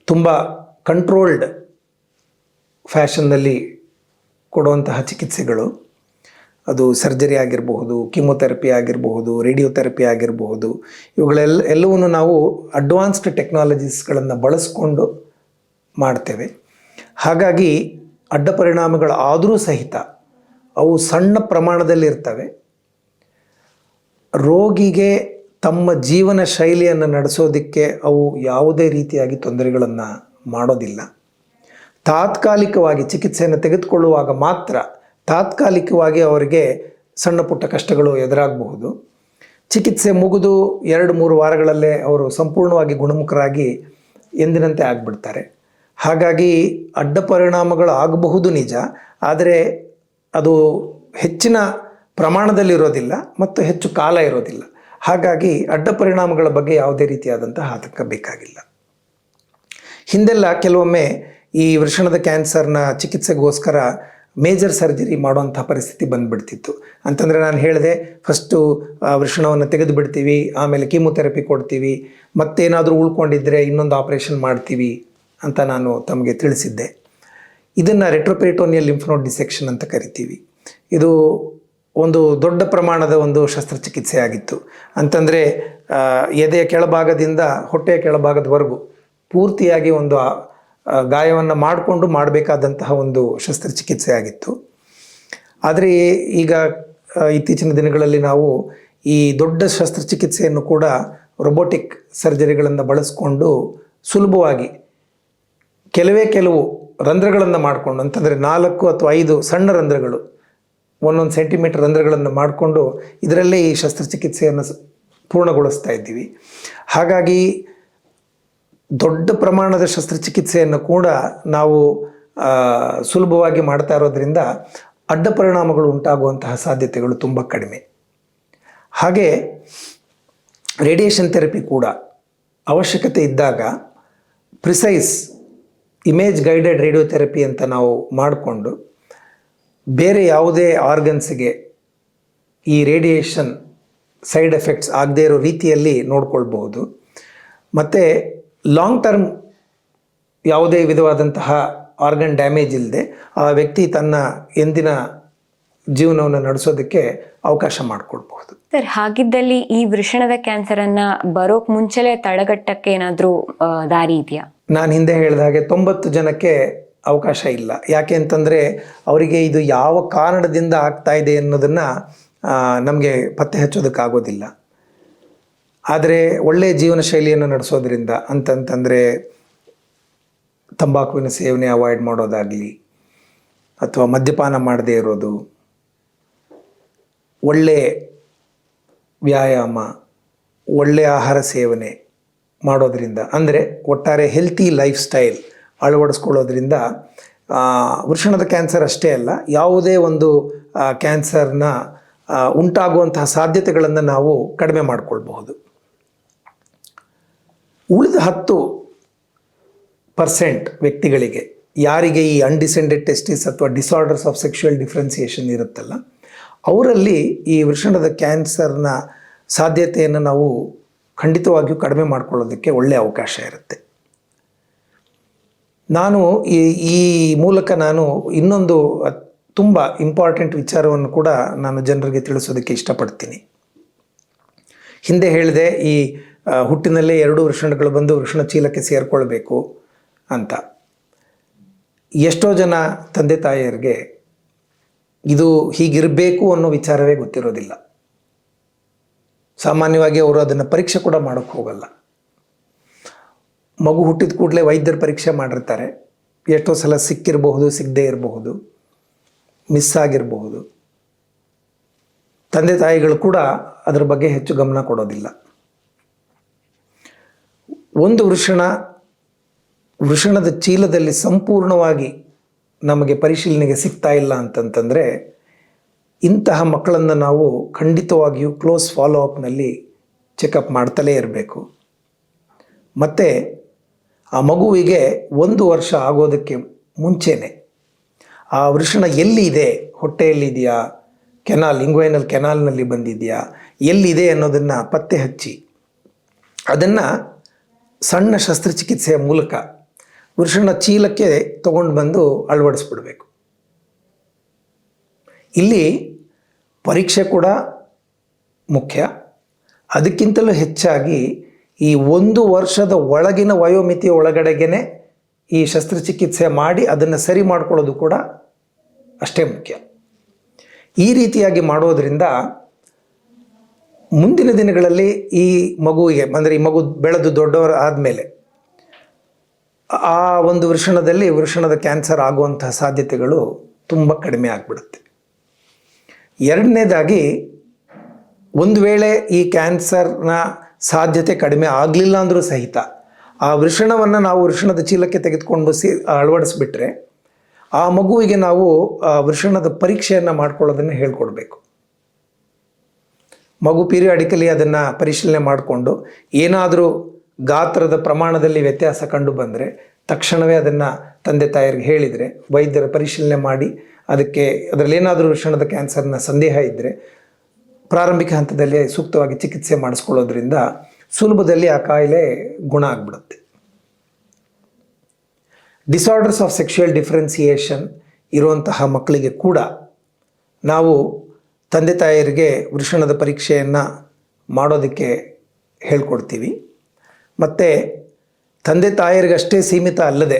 ತುಂಬ ಕಂಟ್ರೋಲ್ಡ್ ಫ್ಯಾಷನ್ನಲ್ಲಿ ಕೊಡುವಂತಹ ಚಿಕಿತ್ಸೆಗಳು. ಅದು ಸರ್ಜರಿ ಆಗಿರಬಹುದು, ಕೀಮೊಥೆರಪಿ ಆಗಿರಬಹುದು, ರೇಡಿಯೋಥೆರಪಿ ಆಗಿರಬಹುದು. ಎಲ್ಲವನ್ನೂ ನಾವು ಅಡ್ವಾನ್ಸ್ಡ್ ಟೆಕ್ನಾಲಜೀಸ್ಗಳನ್ನು ಬಳಸ್ಕೊಂಡು ಮಾಡ್ತೇವೆ. ಹಾಗಾಗಿ ಅಡ್ಡ ಪರಿಣಾಮಗಳು ಆದರೂ ಸಹಿತ ಅವು ಸಣ್ಣ ಪ್ರಮಾಣದಲ್ಲಿ ಇರ್ತವೆ. ರೋಗಿಗೆ ತಮ್ಮ ಜೀವನ ಶೈಲಿಯನ್ನು ನಡೆಸೋದಕ್ಕೆ ಅವು ಯಾವುದೇ ರೀತಿಯಾಗಿ ತೊಂದರೆಗಳನ್ನು ಮಾಡೋದಿಲ್ಲ. ತಾತ್ಕಾಲಿಕವಾಗಿ ಚಿಕಿತ್ಸೆಯನ್ನು ತೆಗೆದುಕೊಳ್ಳುವಾಗ ಮಾತ್ರ ತಾತ್ಕಾಲಿಕವಾಗಿ ಅವರಿಗೆ ಸಣ್ಣ ಪುಟ್ಟ ಕಷ್ಟಗಳು ಎದುರಾಗಬಹುದು. ಚಿಕಿತ್ಸೆ ಮುಗಿದು 2-3 ವಾರಗಳಲ್ಲೇ ಅವರು ಸಂಪೂರ್ಣವಾಗಿ ಗುಣಮುಖರಾಗಿ ಎಂದಿನಂತೆ ಆಗಿಬಿಡ್ತಾರೆ. ಹಾಗಾಗಿ ಅಡ್ಡ ಪರಿಣಾಮಗಳು ಆಗಬಹುದು ನಿಜ, ಆದರೆ ಅದು ಹೆಚ್ಚಿನ ಪ್ರಮಾಣದಲ್ಲಿರೋದಿಲ್ಲ ಮತ್ತು ಹೆಚ್ಚು ಕಾಲ ಇರೋದಿಲ್ಲ. ಹಾಗಾಗಿ ಅಡ್ಡ ಪರಿಣಾಮಗಳ ಬಗ್ಗೆ ಯಾವುದೇ ರೀತಿಯಾದಂತಹ ಆತಂಕ ಬೇಕಾಗಿಲ್ಲ. ಹಿಂದೆಲ್ಲ ಕೆಲವೊಮ್ಮೆ ಈ ವೃಷಣದ ಕ್ಯಾನ್ಸರ್ನ ಚಿಕಿತ್ಸೆಗೋಸ್ಕರ ಮೇಜರ್ ಸರ್ಜರಿ ಮಾಡುವಂಥ ಪರಿಸ್ಥಿತಿ ಬಂದುಬಿಡ್ತಿತ್ತು. ಅಂತಂದರೆ ನಾನು ಹೇಳಿದೆ, ಫಸ್ಟು ವೃಷಣವನ್ನು ತೆಗೆದು ಬಿಡ್ತೀವಿ, ಆಮೇಲೆ ಕೀಮೊಥೆರಪಿ ಕೊಡ್ತೀವಿ, ಮತ್ತೇನಾದರೂ ಉಳ್ಕೊಂಡಿದ್ದರೆ ಇನ್ನೊಂದು ಆಪರೇಷನ್ ಮಾಡ್ತೀವಿ ಅಂತ ನಾನು ತಮಗೆ ತಿಳಿಸಿದ್ದೆ. ಇದನ್ನು ರೆಟ್ರೋಪೆರಿಟೋನಿಯಲ್ ಲಿಂಫ್ ನೋಡ್ ಡಿಸೆಕ್ಷನ್ ಅಂತ ಕರಿತೀವಿ. ಇದು ಒಂದು ದೊಡ್ಡ ಪ್ರಮಾಣದ ಒಂದು ಶಸ್ತ್ರಚಿಕಿತ್ಸೆ ಆಗಿತ್ತು. ಅಂತಂದರೆ ಎದೆಯ ಕೆಳಭಾಗದಿಂದ ಹೊಟ್ಟೆಯ ಕೆಳಭಾಗದವರೆಗೂ ಪೂರ್ತಿಯಾಗಿ ಒಂದು ಗಾಯವನ್ನು ಮಾಡಿಕೊಂಡು ಮಾಡಬೇಕಾದಂತಹ ಒಂದು ಶಸ್ತ್ರಚಿಕಿತ್ಸೆ ಆಗಿತ್ತು. ಆದರೆ ಈಗ ಇತ್ತೀಚಿನ ದಿನಗಳಲ್ಲಿ ನಾವು ಈ ದೊಡ್ಡ ಶಸ್ತ್ರಚಿಕಿತ್ಸೆಯನ್ನು ಕೂಡ ರೊಬೋಟಿಕ್ ಸರ್ಜರಿಗಳನ್ನು ಬಳಸ್ಕೊಂಡು ಸುಲಭವಾಗಿ ಕೆಲವು ರಂಧ್ರಗಳನ್ನು ಮಾಡಿಕೊಂಡು, ಅಂತಂದರೆ 4 ಅಥವಾ 5 ಸಣ್ಣ ರಂಧ್ರಗಳು, 1 ಸೆಂಟಿಮೀಟರ್ ರಂಧ್ರಗಳನ್ನು ಮಾಡಿಕೊಂಡು ಇದರಲ್ಲೇ ಈ ಶಸ್ತ್ರಚಿಕಿತ್ಸೆಯನ್ನು ಪೂರ್ಣಗೊಳಿಸ್ತಾ ಇದ್ದೀವಿ. ಹಾಗಾಗಿ ದೊಡ್ಡ ಪ್ರಮಾಣದ ಶಸ್ತ್ರಚಿಕಿತ್ಸೆಯನ್ನು ಕೂಡ ನಾವು ಸುಲಭವಾಗಿ ಮಾಡ್ತಾ ಇರೋದ್ರಿಂದ ಅಡ್ಡ ಪರಿಣಾಮಗಳು ಉಂಟಾಗುವಂತಹ ಸಾಧ್ಯತೆಗಳು ತುಂಬ ಕಡಿಮೆ. ಹಾಗೆ ರೇಡಿಯೇಷನ್ ಥೆರಪಿ ಕೂಡ ಅವಶ್ಯಕತೆ ಇದ್ದಾಗ ಪ್ರಿಸೈಸ್ ಇಮೇಜ್ ಗೈಡೆಡ್ ರೇಡಿಯೋಥೆರಪಿ ಅಂತ ನಾವು ಮಾಡಿಕೊಂಡು ಬೇರೆ ಯಾವುದೇ ಆರ್ಗನ್ಸ್ಗೆ ಈ ರೇಡಿಯೇಷನ್ ಸೈಡ್ ಎಫೆಕ್ಟ್ಸ್ ಆಗದೇ ಇರೋ ರೀತಿಯಲ್ಲಿ ನೋಡ್ಕೊಳ್ಬಹುದು. ಮತ್ತು ಲಾಂಗ್ ಟರ್ಮ್ ಯಾವುದೇ ವಿಧವಾದಂತಹ ಆರ್ಗನ್ ಡ್ಯಾಮೇಜ್ ಇಲ್ಲದೆ ಆ ವ್ಯಕ್ತಿ ತನ್ನ ಎಂದಿನ ಜೀವನವನ್ನು ನಡೆಸೋದಕ್ಕೆ ಅವಕಾಶ ಮಾಡಿಕೊಡ್ಬಹುದು. ಸರ್, ಹಾಗಿದ್ದಲ್ಲಿ ಈ ವೃಷಣದ ಕ್ಯಾನ್ಸರನ್ನು ಬರೋಕ್ ಮುಂಚೆಲೆ ತಡೆಗಟ್ಟಕ್ಕೆ ಏನಾದರೂ ದಾರಿ ಇದೆಯಾ? ನಾನು ಹಿಂದೆ ಹೇಳಿದ ಹಾಗೆ 90 ಜನಕ್ಕೆ ಅವಕಾಶ ಇಲ್ಲ. ಯಾಕೆ ಅಂತಂದರೆ ಅವರಿಗೆ ಇದು ಯಾವ ಕಾರಣದಿಂದ ಆಗ್ತಾ ಇದೆ ಅನ್ನೋದನ್ನು ನಮಗೆ ಪತ್ತೆ ಹಚ್ಚೋದಕ್ಕಾಗೋದಿಲ್ಲ. ಆದರೆ ಒಳ್ಳೆಯ ಜೀವನ ಶೈಲಿಯನ್ನು ನಡೆಸೋದ್ರಿಂದ ಅಂತಂತಂದರೆ ತಂಬಾಕುವಿನ ಸೇವನೆ ಅವಾಯ್ಡ್ ಮಾಡೋದಾಗಲಿ, ಅಥವಾ ಮದ್ಯಪಾನ ಮಾಡದೇ ಇರೋದು, ಒಳ್ಳೆಯ ವ್ಯಾಯಾಮ, ಒಳ್ಳೆಯ ಆಹಾರ ಸೇವನೆ ಮಾಡೋದರಿಂದ, ಅಂದರೆ ಒಟ್ಟಾರೆ ಹೆಲ್ತಿ ಲೈಫ್ ಸ್ಟೈಲ್ ಅಳವಡಿಸ್ಕೊಳ್ಳೋದ್ರಿಂದ ವೃಷಣದ ಕ್ಯಾನ್ಸರ್ ಅಷ್ಟೇ ಅಲ್ಲ, ಯಾವುದೇ ಒಂದು ಕ್ಯಾನ್ಸರ್ನ ಉಂಟಾಗುವಂತಹ ಸಾಧ್ಯತೆಗಳನ್ನು ನಾವು ಕಡಿಮೆ ಮಾಡಿಕೊಳ್ಬಹುದು. ಉಳಿದ 10% ವ್ಯಕ್ತಿಗಳಿಗೆ, ಯಾರಿಗೆ ಈ ಅನ್ಡಿಸೆಂಡೆಡ್ ಟೆಸ್ಟಿಸ್ ಅಥವಾ ಡಿಸಾರ್ಡರ್ಸ್ ಆಫ್ ಸೆಕ್ಷುವಲ್ ಡಿಫ್ರೆನ್ಸಿಯೇಷನ್ ಇರುತ್ತಲ್ಲ, ಅವರಲ್ಲಿ ಈ ವೃಷಣದ ಕ್ಯಾನ್ಸರ್ನ ಸಾಧ್ಯತೆಯನ್ನು ನಾವು ಖಂಡಿತವಾಗಿಯೂ ಕಡಿಮೆ ಮಾಡಿಕೊಳ್ಳೋದಕ್ಕೆ ಒಳ್ಳೆಯ ಅವಕಾಶ ಇರುತ್ತೆ. ನಾನು ಈ ಮೂಲಕ ಇನ್ನೊಂದು ತುಂಬ ಇಂಪಾರ್ಟೆಂಟ್ ವಿಚಾರವನ್ನು ಕೂಡ ನಾನು ಜನರಿಗೆ ತಿಳಿಸೋದಕ್ಕೆ ಇಷ್ಟಪಡ್ತೀನಿ. ಹಿಂದೆ ಹೇಳಿದೆ, ಈ ಹುಟ್ಟಿನಲ್ಲೇ 2 ವೃಷಣಗಳು ಬಂದು ವೃಷಣ ಚೀಲಕ್ಕೆ ಸೇರಿಕೊಳ್ಬೇಕು ಅಂತ. ಎಷ್ಟೋ ಜನ ತಂದೆ ತಾಯಿಯರಿಗೆ ಇದು ಹೀಗಿರಬೇಕು ಅನ್ನೋ ವಿಚಾರವೇ ಗೊತ್ತಿರೋದಿಲ್ಲ. ಸಾಮಾನ್ಯವಾಗಿ ಅವರು ಅದನ್ನು ಪರೀಕ್ಷೆ ಕೂಡ ಮಾಡೋಕ್ಕೆ ಹೋಗಲ್ಲ. ಮಗು ಹುಟ್ಟಿದ ಕೂಡಲೇ ವೈದ್ಯರು ಪರೀಕ್ಷೆ ಮಾಡಿರ್ತಾರೆ. ಎಷ್ಟೋ ಸಲ ಸಿಕ್ಕಿರಬಹುದು, ಸಿಗದೇ ಇರಬಹುದು, ಮಿಸ್ ಆಗಿರಬಹುದು. ತಂದೆ ತಾಯಿಗಳು ಕೂಡ ಅದರ ಬಗ್ಗೆ ಹೆಚ್ಚು ಗಮನ ಕೊಡೋದಿಲ್ಲ. ಒಂದು ವೃಷಣದ ಚೀಲದಲ್ಲಿ ಸಂಪೂರ್ಣವಾಗಿ ನಮಗೆ ಪರಿಶೀಲನೆಗೆ ಸಿಗ್ತಾ ಇಲ್ಲ ಅಂತಂತಂದರೆ, ಇಂತಹ ಮಕ್ಕಳನ್ನು ನಾವು ಖಂಡಿತವಾಗಿಯೂ ಕ್ಲೋಸ್ ಫಾಲೋ ಅಪ್ನಲ್ಲಿ ಚೆಕಪ್ ಮಾಡ್ತಲೇ ಇರಬೇಕು. ಮತ್ತು ಆ ಮಗುವಿಗೆ 1 ವರ್ಷ ಆಗೋದಕ್ಕೆ ಮುಂಚೆನೇ ಆ ವೃಷಣ ಎಲ್ಲಿದೆ, ಹೊಟ್ಟೆಯಲ್ಲಿದೆಯಾ, ಇಂಗ್ವೈನಲ್ ಕೆನಾಲ್ನಲ್ಲಿ ಬಂದಿದೆಯಾ, ಎಲ್ಲಿದೆ ಅನ್ನೋದನ್ನು ಪತ್ತೆ ಹಚ್ಚಿ ಅದನ್ನು ಸಣ್ಣ ಶಸ್ತ್ರಚಿಕಿತ್ಸೆಯ ಮೂಲಕ ವೃಷಣ ಚೀಲಕ್ಕೆ ತಗೊಂಡು ಬಂದು ಅಳವಡಿಸ್ಬಿಡ್ಬೇಕು. ಇಲ್ಲಿ ಪರೀಕ್ಷೆ ಕೂಡ ಮುಖ್ಯ. ಅದಕ್ಕಿಂತಲೂ ಹೆಚ್ಚಾಗಿ ಈ 1 ವರ್ಷದ ಒಳಗಿನ ವಯೋಮಿತಿಯ ಒಳಗಡೆಗೇ ಈ ಶಸ್ತ್ರಚಿಕಿತ್ಸೆ ಮಾಡಿ ಅದನ್ನು ಸರಿ ಮಾಡ್ಕೊಳ್ಳೋದು ಕೂಡ ಅಷ್ಟೇ ಮುಖ್ಯ. ಈ ರೀತಿಯಾಗಿ ಮಾಡೋದರಿಂದ ಮುಂದಿನ ದಿನಗಳಲ್ಲಿ ಈ ಮಗುವಿಗೆ, ಅಂದರೆ ಈ ಮಗು ಬೆಳೆದು ದೊಡ್ಡವರು ಆದಮೇಲೆ ಆ ಒಂದು ವೃಷಣದ ಕ್ಯಾನ್ಸರ್ ಆಗುವಂತಹ ಸಾಧ್ಯತೆಗಳು ತುಂಬ ಕಡಿಮೆ ಆಗಿಬಿಡುತ್ತೆ. ಎರಡನೇದಾಗಿ, ಒಂದು ವೇಳೆ ಈ ಕ್ಯಾನ್ಸರ್ನ ಸಾಧ್ಯತೆ ಕಡಿಮೆ ಆಗಲಿಲ್ಲ ಅಂದರೂ ಸಹಿತ ಆ ವೃಷಣವನ್ನು ನಾವು ವೃಷಣದ ಚೀಲಕ್ಕೆ ತೆಗೆದುಕೊಂಡು ಅಳವಡಿಸ್ಬಿಟ್ರೆ ಆ ಮಗುವಿಗೆ ನಾವು ವೃಷಣದ ಪರೀಕ್ಷೆಯನ್ನು ಮಾಡ್ಕೊಳ್ಳೋದನ್ನು ಹೇಳ್ಕೊಡ್ಬೇಕು. ಮಗು ಪೀರಿಯಾಡಿಕಲಿ ಅದನ್ನು ಪರಿಶೀಲನೆ ಮಾಡಿಕೊಂಡು ಏನಾದರೂ ಗಾತ್ರದ ಪ್ರಮಾಣದಲ್ಲಿ ವ್ಯತ್ಯಾಸ ಕಂಡು ಬಂದರೆ ತಕ್ಷಣವೇ ಅದನ್ನು ತಂದೆ ತಾಯಿಯರಿಗೆ ಹೇಳಿದರೆ ವೈದ್ಯರ ಪರಿಶೀಲನೆ ಮಾಡಿ ಅದರಲ್ಲಿ ಏನಾದರೂ ವೃಷಣದ ಕ್ಯಾನ್ಸರ್ನ ಸಂದೇಹ ಇದ್ದರೆ ಪ್ರಾರಂಭಿಕ ಹಂತದಲ್ಲಿ ಸೂಕ್ತವಾಗಿ ಚಿಕಿತ್ಸೆ ಮಾಡಿಸ್ಕೊಳ್ಳೋದ್ರಿಂದ ಸುಲಭದಲ್ಲಿ ಆ ಕಾಯಿಲೆ ಗುಣ ಆಗಿಬಿಡುತ್ತೆ. ಡಿಸಾರ್ಡರ್ಸ್ ಆಫ್ ಸೆಕ್ಷುವಲ್ ಡಿಫ್ರೆನ್ಸಿಯೇಷನ್ ಇರುವಂತಹ ಮಕ್ಕಳಿಗೆ ಕೂಡ ನಾವು ತಂದೆ ತಾಯಿಯರಿಗೆ ವೃಷಣದ ಪರೀಕ್ಷೆಯನ್ನು ಮಾಡೋದಕ್ಕೆ ಹೇಳ್ಕೊಡ್ತೀವಿ. ಮತ್ತು ತಂದೆ ತಾಯಿಯರಿಗಷ್ಟೇ ಸೀಮಿತ ಅಲ್ಲದೆ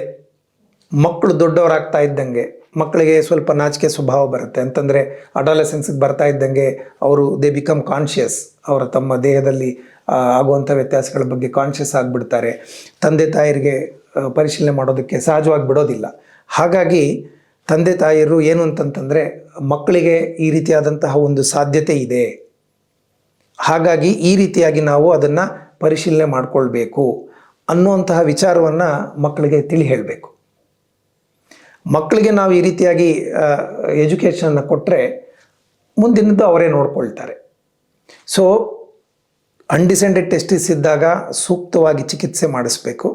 ಮಕ್ಕಳು ದೊಡ್ಡವರಾಗ್ತಾ ಇದ್ದಂಗೆ ಮಕ್ಕಳಿಗೆ ಸ್ವಲ್ಪ ನಾಚಿಕೆ ಸ್ವಭಾವ ಬರುತ್ತೆ. ಅಂತಂದರೆ ಅಡಾಲಸೆನ್ಸ್ಗೆ ಬರ್ತಾ ಇದ್ದಂಗೆ ದೇ ಬಿಕಮ್ ಕಾನ್ಷಿಯಸ್. ತಮ್ಮ ದೇಹದಲ್ಲಿ ಆಗುವಂಥ ವ್ಯತ್ಯಾಸಗಳ ಬಗ್ಗೆ ಕಾನ್ಷಿಯಸ್ ಆಗಿಬಿಡ್ತಾರೆ. ತಂದೆ ತಾಯಿಯರಿಗೆ ಪರಿಶೀಲನೆ ಮಾಡೋದಕ್ಕೆ ಸಹಜವಾಗಿ ಬಿಡೋದಿಲ್ಲ. ಹಾಗಾಗಿ ತಂದೆ ತಾಯಿಯರು ಏನು ಅಂತಂತಂದರೆ, ಮಕ್ಕಳಿಗೆ ಈ ರೀತಿಯಾದಂತಹ ಒಂದು ಸಾಧ್ಯತೆ ಇದೆ, ಹಾಗಾಗಿ ಈ ರೀತಿಯಾಗಿ ನಾವು ಅದನ್ನು ಪರಿಶೀಲನೆ ಮಾಡಿಕೊಳ್ಬೇಕು ಅನ್ನುವಂತಹ ವಿಚಾರವನ್ನು ಮಕ್ಕಳಿಗೆ ತಿಳಿ ಹೇಳಬೇಕು. ಮಕ್ಕಳಿಗೆ ನಾವು ಈ ರೀತಿಯಾಗಿ ಎಜುಕೇಷನ್ನ ಕೊಟ್ಟರೆ ಮುಂದಿನದ್ದು ಅವರೇ ನೋಡ್ಕೊಳ್ತಾರೆ. ಸೊ ಅನ್ಡಿಸೆಂಡೆಡ್ ಟೆಸ್ಟಿಸ್ ಇದ್ದಾಗ ಸೂಕ್ತವಾಗಿ ಚಿಕಿತ್ಸೆ ಮಾಡಿಸ್ಬೇಕು,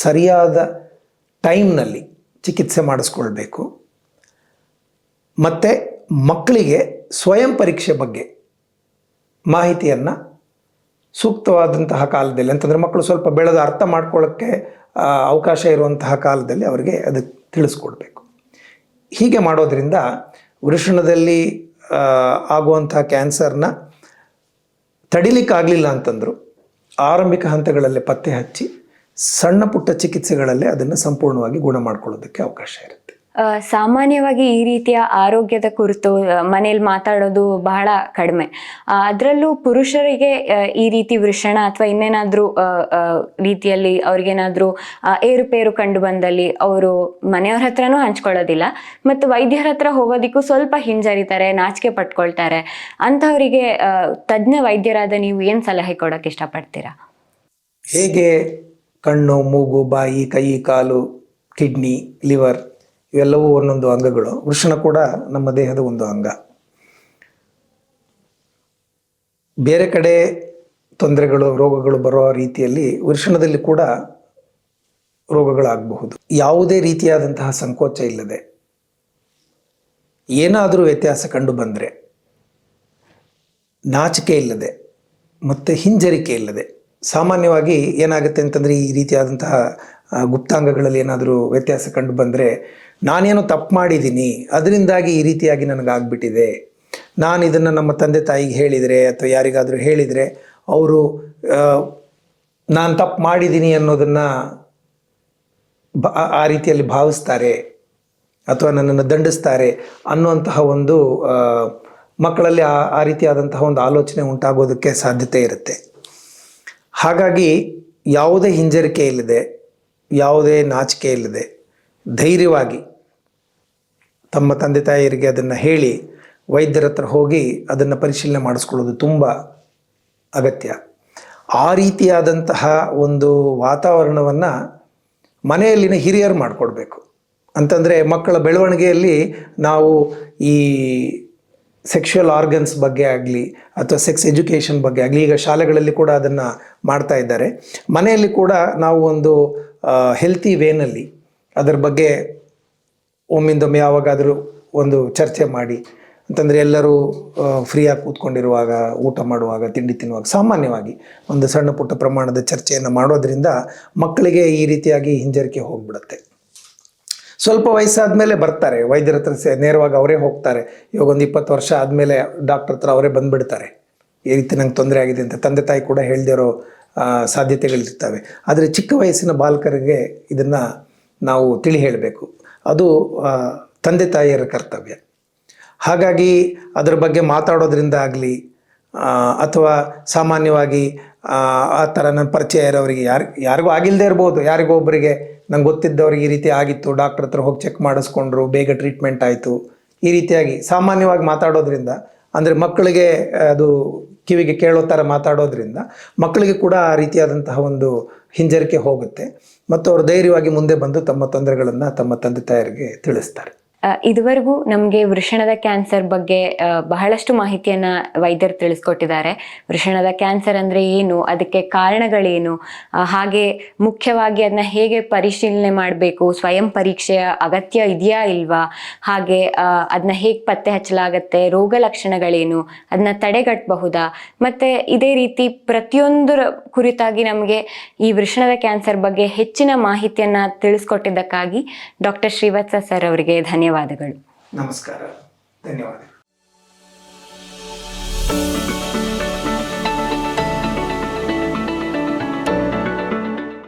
ಸರಿಯಾದ ಟೈಮ್ನಲ್ಲಿ ಚಿಕಿತ್ಸೆ ಮಾಡಿಸ್ಕೊಳ್ಬೇಕು. ಮತ್ತು ಮಕ್ಕಳಿಗೆ ಸ್ವಯಂ ಪರೀಕ್ಷೆ ಬಗ್ಗೆ ಮಾಹಿತಿಯನ್ನು ಸೂಕ್ತವಾದಂತಹ ಕಾಲದಲ್ಲಿ, ಅಂತಂದರೆ ಮಕ್ಕಳು ಸ್ವಲ್ಪ ಬೆಳೆದು ಅರ್ಥ ಮಾಡ್ಕೊಳ್ಳೋಕ್ಕೆ ಅವಕಾಶ ಇರುವಂತಹ ಕಾಲದಲ್ಲಿ ಅವರಿಗೆ ಅದಕ್ಕೆ ತಿಳಿಸ್ಕೊಡ್ಬೇಕು. ಹೀಗೆ ಮಾಡೋದ್ರಿಂದ ವೃಷಣದಲ್ಲಿ ಆಗುವಂತಹ ಕ್ಯಾನ್ಸರ್ನ ತಡಿಲಿಕ್ಕಾಗಲಿಲ್ಲ ಅಂತಂದರು ಆರಂಭಿಕ ಹಂತಗಳಲ್ಲೇ ಪತ್ತೆ ಹಚ್ಚಿ ಸಣ್ಣ ಪುಟ್ಟ ಚಿಕಿತ್ಸೆಗಳಲ್ಲೇ ಅದನ್ನು ಸಂಪೂರ್ಣವಾಗಿ ಗುಣ ಮಾಡ್ಕೊಳ್ಳೋದಕ್ಕೆ ಅವಕಾಶ ಇರುತ್ತೆ. ಸಾಮಾನ್ಯವಾಗಿ ಈ ರೀತಿಯ ಆರೋಗ್ಯದ ಕುರಿತು ಮನೇಲಿ ಮಾತಾಡೋದು ಬಹಳ ಕಡಿಮೆ. ಅದರಲ್ಲೂ ಪುರುಷರಿಗೆ ಈ ರೀತಿ ವೃಷಣ ಅಥವಾ ಇನ್ನೇನಾದರೂ ರೀತಿಯಲ್ಲಿ ಅವ್ರಿಗೇನಾದರೂ ಏರುಪೇರು ಕಂಡು ಬಂದಲ್ಲಿ ಅವರು ಮನೆಯವ್ರ ಹತ್ರನೂ ಹಂಚ್ಕೊಳ್ಳೋದಿಲ್ಲ ಮತ್ತು ವೈದ್ಯರ ಹತ್ರ ಹೋಗೋದಕ್ಕೂ ಸ್ವಲ್ಪ ಹಿಂಜರಿತಾರೆ, ನಾಚಿಕೆ ಪಟ್ಕೊಳ್ತಾರೆ. ಅಂಥವರಿಗೆ ತಜ್ಞ ವೈದ್ಯರಾದ ನೀವು ಏನು ಸಲಹೆ ಕೊಡೋಕ್ಕೆ ಇಷ್ಟಪಡ್ತೀರಾ? ಹೇಗೆ ಕಣ್ಣು, ಮೂಗು, ಬಾಯಿ, ಕೈ, ಕಾಲು, ಕಿಡ್ನಿ, ಲಿವರ್ ಇವೆಲ್ಲವೂ ಒಂದೊಂದು ಅಂಗಗಳು, ವೃಷಣ ಕೂಡ ನಮ್ಮ ದೇಹದ ಒಂದು ಅಂಗ. ಬೇರೆ ಕಡೆ ತೊಂದರೆಗಳು, ರೋಗಗಳು ಬರೋ ರೀತಿಯಲ್ಲಿ ವೃಷಣದಲ್ಲಿ ಕೂಡ ರೋಗಗಳಾಗಬಹುದು. ಯಾವುದೇ ರೀತಿಯಾದಂತಹ ಸಂಕೋಚ ಇಲ್ಲದೆ, ಏನಾದರೂ ವ್ಯತ್ಯಾಸ ಕಂಡು ಬಂದರೆ ನಾಚಿಕೆ ಇಲ್ಲದೆ ಮತ್ತು ಹಿಂಜರಿಕೆ ಇಲ್ಲದೆ, ಸಾಮಾನ್ಯವಾಗಿ ಏನಾಗುತ್ತೆ ಅಂತಂದರೆ ಈ ರೀತಿಯಾದಂತಹ ಗುಪ್ತಾಂಗಗಳಲ್ಲಿ ಏನಾದರೂ ವ್ಯತ್ಯಾಸ ಕಂಡು ಬಂದರೆ ನಾನೇನೋ ತಪ್ಪು ಮಾಡಿದ್ದೀನಿ, ಅದರಿಂದಾಗಿ ಈ ರೀತಿಯಾಗಿ ನನಗಾಗ್ಬಿಟ್ಟಿದೆ, ನಾನು ಇದನ್ನು ನಮ್ಮ ತಂದೆ ತಾಯಿಗೆ ಹೇಳಿದರೆ ಅಥವಾ ಯಾರಿಗಾದರೂ ಹೇಳಿದರೆ ಅವರು ನಾನು ತಪ್ಪು ಮಾಡಿದ್ದೀನಿ ಅನ್ನೋದನ್ನು ಆ ರೀತಿಯಲ್ಲಿ ಭಾವಿಸ್ತಾರೆ ಅಥವಾ ನನ್ನನ್ನು ದಂಡಿಸ್ತಾರೆ ಅನ್ನುವಂತಹ ಒಂದು ಮಕ್ಕಳಲ್ಲಿ ಆ ರೀತಿಯಾದಂತಹ ಒಂದು ಆಲೋಚನೆ ಉಂಟಾಗೋದಕ್ಕೆ ಸಾಧ್ಯತೆ ಇರುತ್ತೆ. ಹಾಗಾಗಿ ಯಾವುದೇ ಹಿಂಜರಿಕೆ ಇಲ್ಲದೆ, ಯಾವುದೇ ನಾಚಿಕೆ ಇಲ್ಲದೆ ಧೈರ್ಯವಾಗಿ ತಮ್ಮ ತಂದೆ ತಾಯಿಯರಿಗೆ ಅದನ್ನು ಹೇಳಿ ವೈದ್ಯರ ಹತ್ರ ಹೋಗಿ ಅದನ್ನು ಪರಿಶೀಲನೆ ಮಾಡಿಸ್ಕೊಳ್ಳೋದು ತುಂಬ ಅಗತ್ಯ. ಆ ರೀತಿಯಾದಂತಹ ಒಂದು ವಾತಾವರಣವನ್ನು ಮನೆಯಲ್ಲಿನ ಹಿರಿಯರು ಮಾಡಿಕೊಡ್ಬೇಕು. ಅಂತಂದರೆ ಮಕ್ಕಳ ಬೆಳವಣಿಗೆಯಲ್ಲಿ ನಾವು ಈ ಸೆಕ್ಷುವಲ್ ಆರ್ಗನ್ಸ್ ಬಗ್ಗೆ ಆಗಲಿ ಅಥವಾ ಸೆಕ್ಸ್ ಎಜುಕೇಷನ್ ಬಗ್ಗೆ ಆಗಲಿ, ಈಗ ಶಾಲೆಗಳಲ್ಲಿ ಕೂಡ ಅದನ್ನು ಮಾಡ್ತಾ ಇದ್ದಾರೆ. ಮನೆಯಲ್ಲಿ ಕೂಡ ನಾವು ಒಂದು ಹೆಲ್ತಿ ವೇನಲ್ಲಿ ಅದರ ಬಗ್ಗೆ ಒಮ್ಮಿಂದೊಮ್ಮೆ ಯಾವಾಗಾದರೂ ಒಂದು ಚರ್ಚೆ ಮಾಡಿ, ಅಂತಂದರೆ ಎಲ್ಲರೂ ಫ್ರೀಯಾಗಿ ಕೂತ್ಕೊಂಡಿರುವಾಗ, ಊಟ ಮಾಡುವಾಗ, ತಿಂಡಿ ತಿನ್ನುವಾಗ ಸಾಮಾನ್ಯವಾಗಿ ಒಂದು ಸಣ್ಣ ಪುಟ್ಟ ಪ್ರಮಾಣದ ಚರ್ಚೆಯನ್ನು ಮಾಡೋದ್ರಿಂದ ಮಕ್ಕಳಿಗೆ ಈ ರೀತಿಯಾಗಿ ಹಿಂಜರಿಕೆ ಹೋಗ್ಬಿಡುತ್ತೆ. ಸ್ವಲ್ಪ ವಯಸ್ಸಾದ ಮೇಲೆ ಬರ್ತಾರೆ ವೈದ್ಯರ ಹತ್ರ, ನೇರವಾಗಿ ಅವರೇ ಹೋಗ್ತಾರೆ. ಇವಾಗ ಒಂದು 20 ವರ್ಷ ಆದಮೇಲೆ ಡಾಕ್ಟರ್ ಹತ್ರ ಅವರೇ ಬಂದುಬಿಡ್ತಾರೆ, ಈ ರೀತಿ ನಂಗೆ ತೊಂದರೆ ಆಗಿದೆ ಅಂತ. ತಂದೆ ತಾಯಿ ಕೂಡ ಹೇಳದೇ ಇರೋ ಸಾಧ್ಯತೆಗಳಿರ್ತವೆ. ಆದರೆ ಚಿಕ್ಕ ವಯಸ್ಸಿನ ಬಾಲಕರಿಗೆ ಇದನ್ನು ನಾವು ತಿಳಿ ಹೇಳಬೇಕು, ಅದು ತಂದೆ ತಾಯಿಯರ ಕರ್ತವ್ಯ. ಹಾಗಾಗಿ ಅದರ ಬಗ್ಗೆ ಮಾತಾಡೋದ್ರಿಂದ ಆಗಲಿ ಅಥವಾ ಸಾಮಾನ್ಯವಾಗಿ ಆ ಥರ ನನ್ನ ಪರಿಚಯ ಇರೋರಿಗೆ ಯಾರಿಗೂ ಆಗಿಲ್ಲದೆ ಇರ್ಬೋದು, ಯಾರಿಗೋ ಒಬ್ಬರಿಗೆ ನಂಗೆ ಗೊತ್ತಿದ್ದವ್ರಿಗೆ ಈ ರೀತಿ ಆಗಿತ್ತು, ಡಾಕ್ಟ್ರ್ ಹತ್ರ ಹೋಗಿ ಚೆಕ್ ಮಾಡಿಸ್ಕೊಂಡ್ರು, ಬೇಗ ಟ್ರೀಟ್ಮೆಂಟ್ ಆಯಿತು, ಈ ರೀತಿಯಾಗಿ ಸಾಮಾನ್ಯವಾಗಿ ಮಾತಾಡೋದ್ರಿಂದ, ಅಂದರೆ ಮಕ್ಕಳಿಗೆ ಅದು ಕಿವಿಗೆ ಕೇಳೋ ಥರ ಮಾತಾಡೋದ್ರಿಂದ ಮಕ್ಕಳಿಗೆ ಕೂಡ ಆ ರೀತಿಯಾದಂತಹ ಒಂದು ಹಿಂಜರಿಕೆ ಹೋಗುತ್ತೆ ಮತ್ತು ಅವರು ಧೈರ್ಯವಾಗಿ ಮುಂದೆ ಬಂದು ತಮ್ಮ ತೊಂದರೆಗಳನ್ನು ತಮ್ಮ ತಂದೆ ತಾಯರಿಗೆ ತಿಳಿಸ್ತಾರೆ. ಇದುವರೆಗೂ ನಮಗೆ ವೃಷಣದ ಕ್ಯಾನ್ಸರ್ ಬಗ್ಗೆ ಬಹಳಷ್ಟು ಮಾಹಿತಿಯನ್ನು ವೈದ್ಯರು ತಿಳಿಸ್ಕೊಟ್ಟಿದ್ದಾರೆ. ವೃಷಣದ ಕ್ಯಾನ್ಸರ್ ಅಂದರೆ ಏನು, ಅದಕ್ಕೆ ಕಾರಣಗಳೇನು, ಹಾಗೆ ಮುಖ್ಯವಾಗಿ ಅದನ್ನ ಹೇಗೆ ಪರಿಶೀಲನೆ ಮಾಡಬೇಕು, ಸ್ವಯಂ ಪರೀಕ್ಷೆಯ ಅಗತ್ಯ ಇದೆಯಾ ಇಲ್ವಾ, ಹಾಗೆ ಅದನ್ನ ಹೇಗೆ ಪತ್ತೆ ಹಚ್ಚಲಾಗತ್ತೆ, ರೋಗ ಲಕ್ಷಣಗಳೇನು, ಅದನ್ನ ತಡೆಗಟ್ಟಬಹುದಾ, ಮತ್ತು ಇದೇ ರೀತಿ ಪ್ರತಿಯೊಂದರ ಕುರಿತಾಗಿ ನಮಗೆ ಈ ವೃಷಣದ ಕ್ಯಾನ್ಸರ್ ಬಗ್ಗೆ ಹೆಚ್ಚಿನ ಮಾಹಿತಿಯನ್ನು ತಿಳಿಸ್ಕೊಟ್ಟಿದ್ದಕ್ಕಾಗಿ ಡಾಕ್ಟರ್ ಶ್ರೀವತ್ಸ ಸರ್ ಅವರಿಗೆ ಧನ್ಯವಾದಗಳು. ನಮಸ್ಕಾರ, ಧನ್ಯವಾದಗಳು.